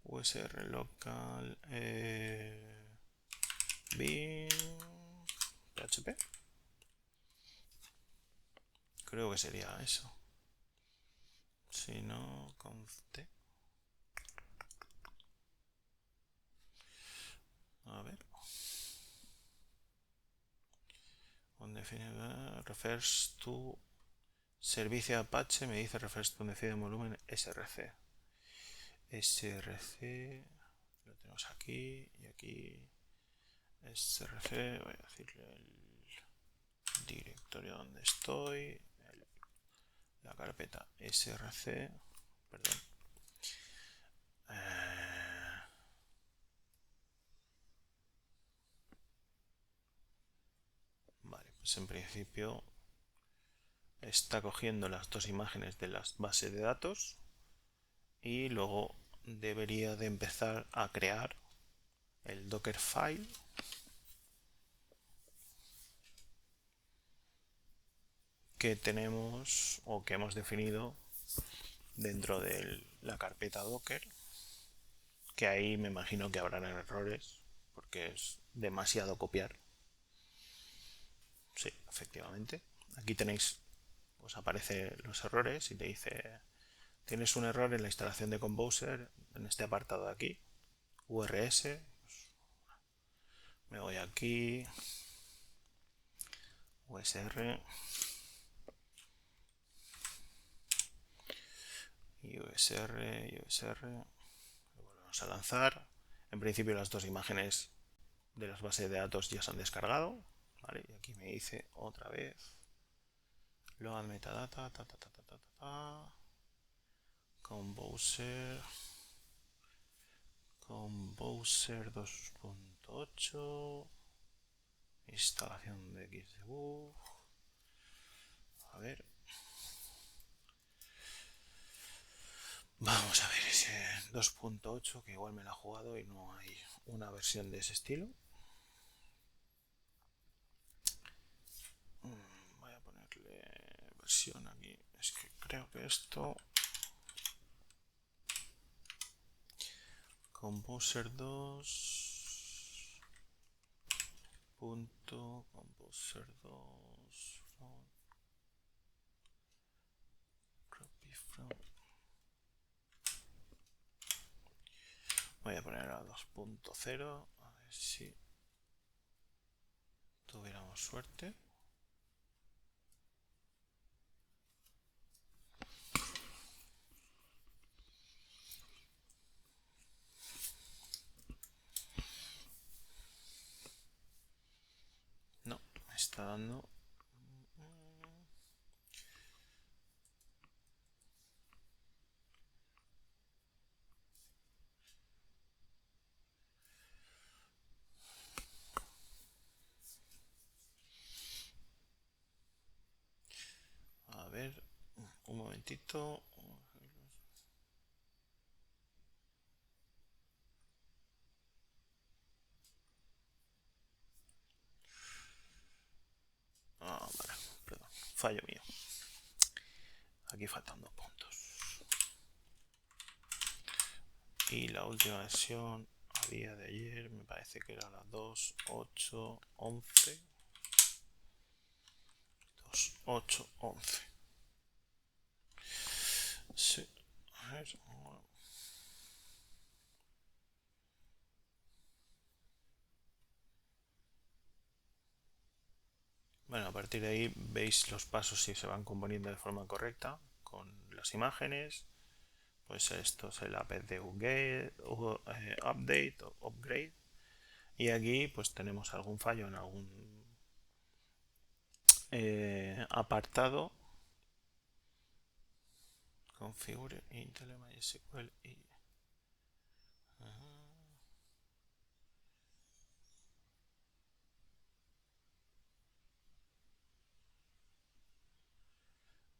USR local bin PHP, creo que sería eso, si no const, a ver, on define refers to servicio Apache, me dice refers to define volumen src lo tenemos aquí y aquí src, voy a decirle el directorio donde estoy, la carpeta src, perdón, vale, pues en principio está cogiendo las dos imágenes de las bases de datos y luego debería de empezar a crear el Dockerfile que tenemos o que hemos definido dentro de la carpeta Docker, que ahí me imagino que habrán errores porque es demasiado copiar. Sí, efectivamente. Aquí tenéis, os aparecen los errores y te dice tienes un error en la instalación de Composer en este apartado de aquí, URS. Me voy aquí, USR y USR, lo volvemos a lanzar. En principio las dos imágenes de las bases de datos ya se han descargado, ¿vale? Y aquí me dice otra vez load metadata, Composer 2.8, instalación de Xdebug, a ver, vamos a ver ese 2.8 que igual me la ha jugado y no hay una versión de ese estilo. Voy a ponerle versión aquí, es que creo que esto Composer 2 punto Composer 2 copy from, voy a poner a 2.0 a ver si tuviéramos suerte. No, me está dando. A ver, un momentito. Vale, perdón, fallo mío. Aquí faltan 2 puntos. Y la última versión a día de ayer me parece que era la 2.8.11. 2.8.11. Sí, a ver. Bueno, a partir de ahí veis los pasos si se van componiendo de forma correcta con las imágenes. Pues esto es el apt update o upgrade. Y aquí pues tenemos algún fallo en algún apartado. Configure Intel MySQL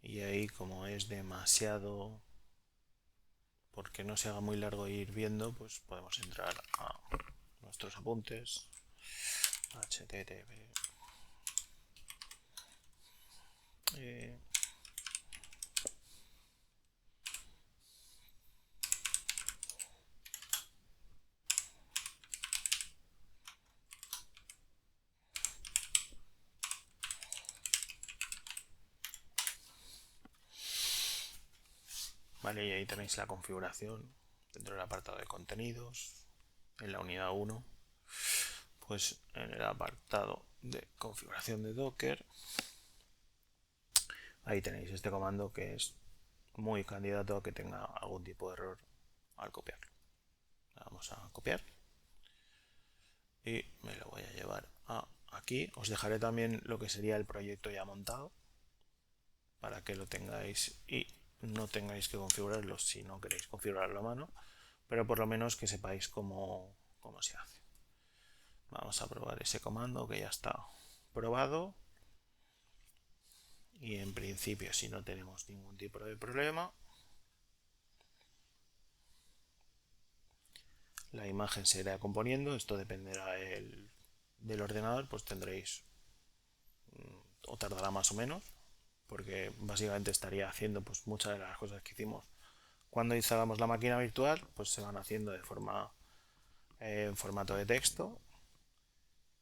y Y ahí, como es demasiado, porque no se haga muy largo ir viendo, pues podemos entrar a nuestros apuntes, http vale, y ahí tenéis la configuración dentro del apartado de contenidos, en la unidad 1, pues en el apartado de configuración de Docker, ahí tenéis este comando que es muy candidato a que tenga algún tipo de error al copiarlo. Vamos a copiar y me lo voy a llevar a aquí. Os dejaré también lo que sería el proyecto ya montado para que lo tengáis y no tengáis que configurarlo si no queréis configurarlo a mano, pero por lo menos que sepáis cómo se hace. Vamos a probar ese comando que ya está probado y en principio, si no tenemos ningún tipo de problema, la imagen se irá componiendo. Esto dependerá del ordenador, pues tendréis o tardará más o menos, porque básicamente estaría haciendo pues muchas de las cosas que hicimos cuando instalamos la máquina virtual, pues se van haciendo de forma en formato de texto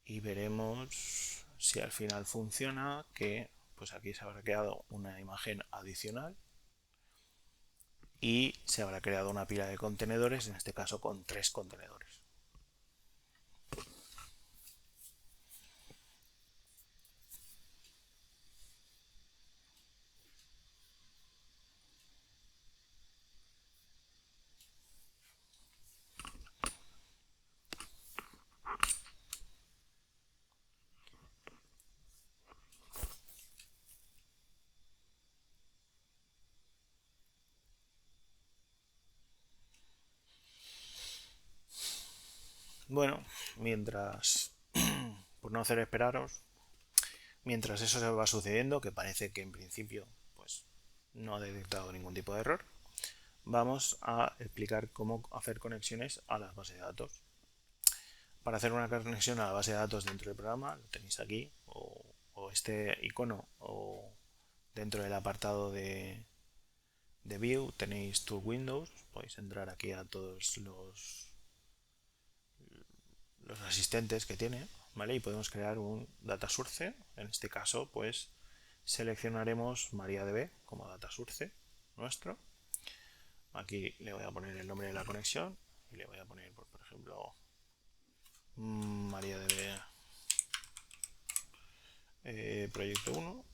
y veremos si al final funciona, que pues aquí se habrá creado una imagen adicional y se habrá creado una pila de contenedores, en este caso con 3 contenedores. Bueno, mientras, por no hacer esperaros, mientras eso se va sucediendo, que parece que en principio pues no ha detectado ningún tipo de error, vamos a explicar cómo hacer conexiones a las bases de datos. Para hacer una conexión a la base de datos dentro del programa, lo tenéis aquí, o este icono, o dentro del apartado de View tenéis Tool Windows, podéis entrar aquí a todos los asistentes que tiene, ¿vale? Y podemos crear un data source. En este caso, pues seleccionaremos MariaDB como data source nuestro. Aquí le voy a poner el nombre de la conexión y le voy a poner, por ejemplo, MariaDB proyecto 1.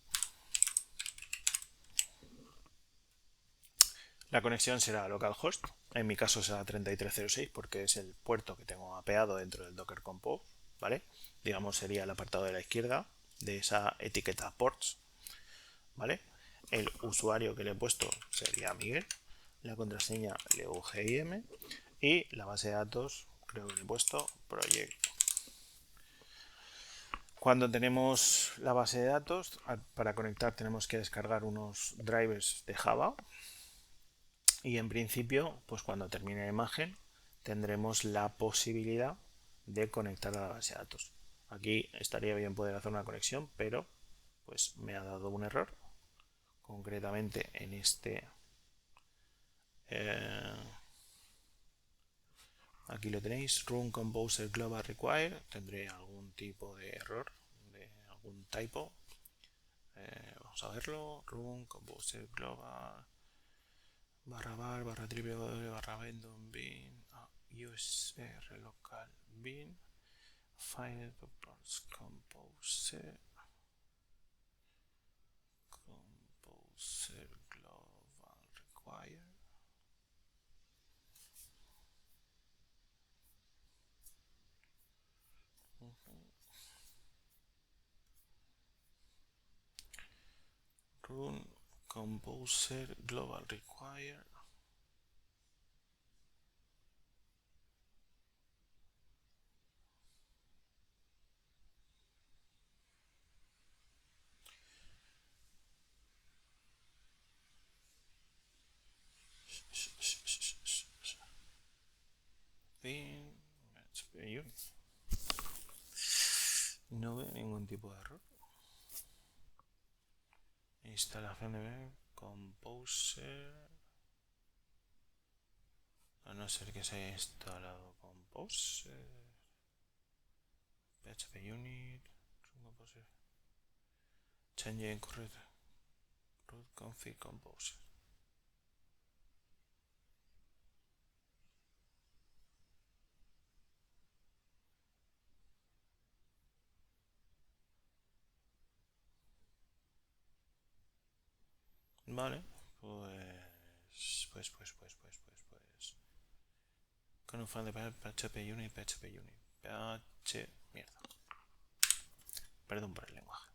La conexión será localhost, en mi caso será 3306 porque es el puerto que tengo mapeado dentro del Docker Compose, ¿vale? Digamos sería el apartado de la izquierda de esa etiqueta ports, ¿vale? El usuario que le he puesto sería Miguel, la contraseña leugim y la base de datos creo que le he puesto proyecto. Cuando tenemos la base de datos, para conectar tenemos que descargar unos drivers de Java y en principio, pues cuando termine la imagen tendremos la posibilidad de conectar a la base de datos. Aquí estaría bien poder hacer una conexión, pero pues me ha dado un error, concretamente en este aquí lo tenéis, Run Composer Global Require, tendré algún tipo de error, de algún typo. Vamos a verlo, Run Composer Global /var /random bin usr local bin file composer global require. Run composer global require. No veo ningún tipo de error. Instalación de Composer. A no ser que se haya instalado Composer. PHP Unit. Composer. Change incorrect. Root config Composer. Vale, pues. Con un fan de PHP Unit, mierda. Perdón por el lenguaje.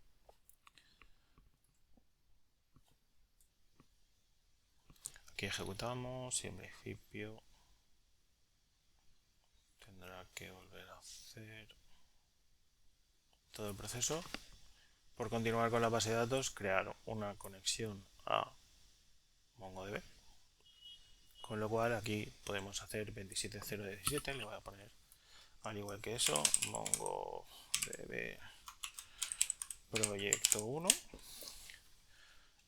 Aquí ejecutamos y en principio tendrá que volver a hacer todo el proceso. Por continuar con la base de datos, crear una conexión a MongoDB. Con lo cual aquí podemos hacer 27017, le voy a poner al igual que eso, MongoDB proyecto 1.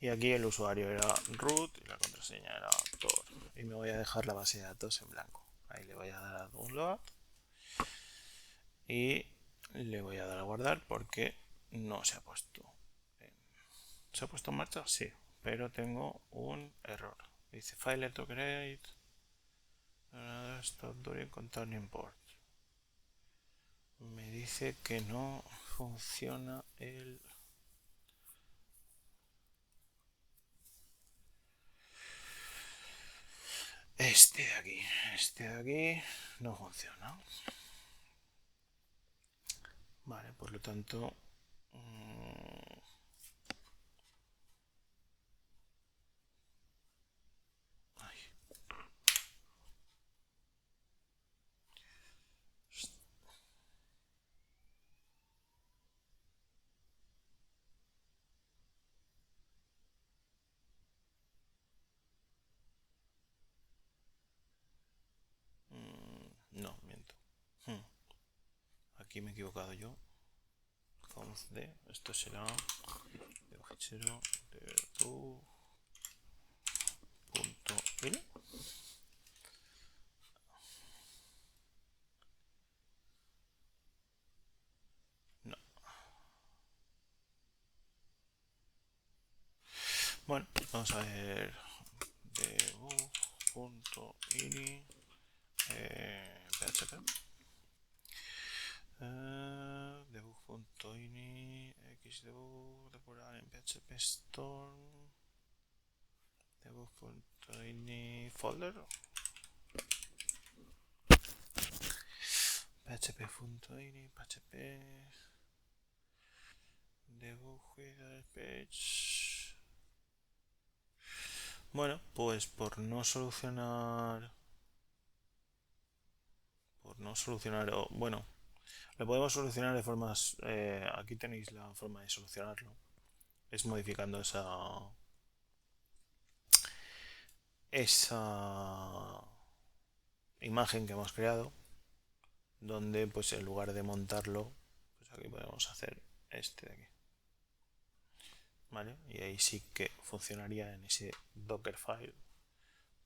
Y aquí el usuario era root y la contraseña era tor. Y me voy a dejar la base de datos en blanco. Ahí le voy a dar a download. Y le voy a dar a guardar porque no se ha puesto. ¿Se ha puesto en marcha? Sí. Pero tengo un error. Dice file to create. Stop during control import. Me dice que no funciona el... Este de aquí no funciona. Vale, por lo tanto... no, miento. Aquí me he equivocado yo. Conf de, esto será de fichero de tu punto ini. No. Bueno, vamos a ver debug.ini php debug.ini xdebug depurar en php store debug.ini folder php.ini php debug page. Bueno, pues por no solucionar o bueno, lo podemos solucionar de formas, aquí tenéis la forma de solucionarlo, es modificando esa imagen que hemos creado, donde pues en lugar de montarlo, pues aquí podemos hacer este de aquí, ¿vale? Y ahí sí que funcionaría en ese Dockerfile.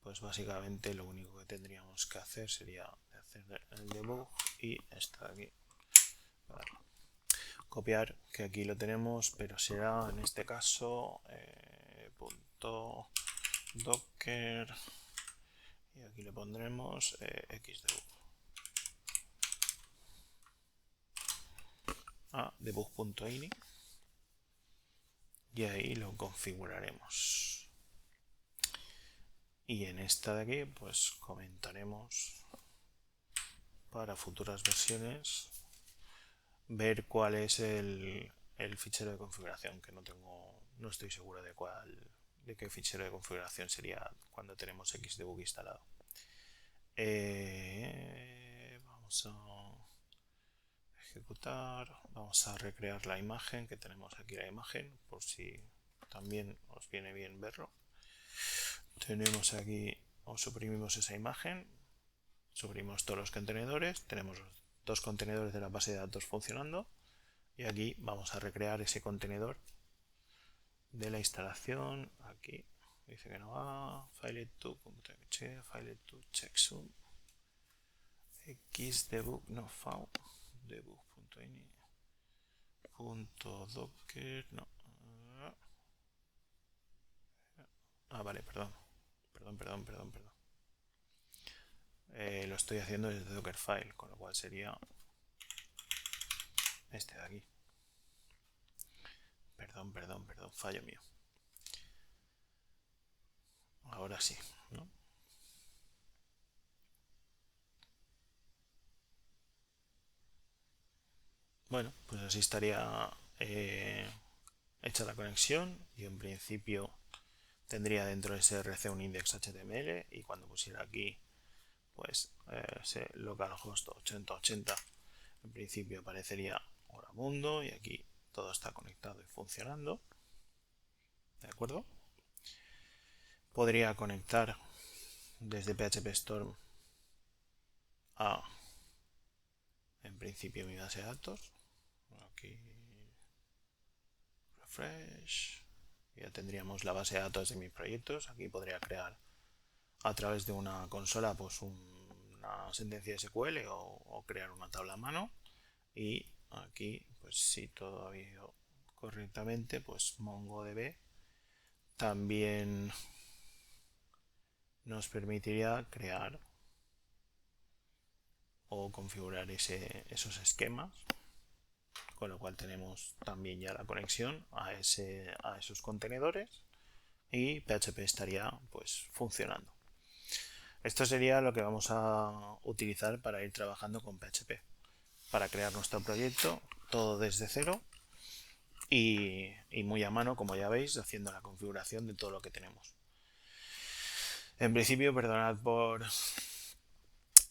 Pues básicamente lo único que tendríamos que hacer sería hacer el debug y esto de aquí, vale. Copiar, que aquí lo tenemos, pero será en este caso punto docker y aquí le pondremos xdebug a debug.ini y ahí lo configuraremos. Y en esta de aquí pues comentaremos para futuras versiones ver cuál es el fichero de configuración, que no estoy seguro de qué fichero de configuración sería cuando tenemos xdebug instalado. Vamos a ejecutar, vamos a recrear la imagen, que tenemos aquí la imagen, por si también os viene bien verlo. Tenemos aquí suprimimos esa imagen, suprimimos todos los contenedores, tenemos los dos contenedores de la base de datos funcionando y aquí vamos a recrear ese contenedor de la instalación. Aquí dice que no va, file2.exe, file2 checksum, xdebug no found, debug.ini, .docker, no. Vale, perdón. Lo estoy haciendo desde Dockerfile, con lo cual sería este de aquí. Perdón, fallo mío. Ahora sí, ¿no? Bueno, pues así estaría hecha la conexión y en principio tendría dentro de src un index HTML y cuando pusiera aquí pues localhost 8080 en principio aparecería hora mundo y aquí todo está conectado y funcionando, ¿de acuerdo? Podría conectar desde PHP Storm a en principio mi base de datos, aquí refresh, ya tendríamos la base de datos de mis proyectos. Aquí podría crear a través de una consola pues una sentencia SQL o crear una tabla a mano y aquí pues si todo ha ido correctamente pues MongoDB también nos permitiría crear o configurar esos esquemas, con lo cual tenemos también ya la conexión a esos contenedores y PHP estaría pues funcionando. Esto sería lo que vamos a utilizar para ir trabajando con PHP, para crear nuestro proyecto todo desde cero y muy a mano, como ya veis, haciendo la configuración de todo lo que tenemos. En principio, perdonad por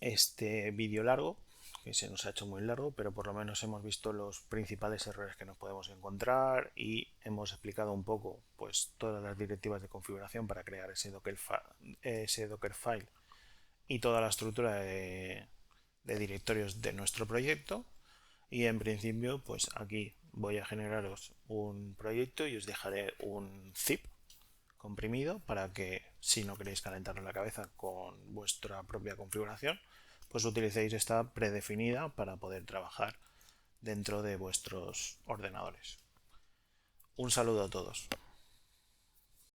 este vídeo largo, que se nos ha hecho muy largo, pero por lo menos hemos visto los principales errores que nos podemos encontrar y hemos explicado un poco pues todas las directivas de configuración para crear ese Dockerfile y toda la estructura de directorios de nuestro proyecto. Y en principio pues aquí voy a generaros un proyecto y os dejaré un zip comprimido para que si no queréis calentaros la cabeza con vuestra propia configuración pues utilicéis esta predefinida para poder trabajar dentro de vuestros ordenadores. Un saludo a todos.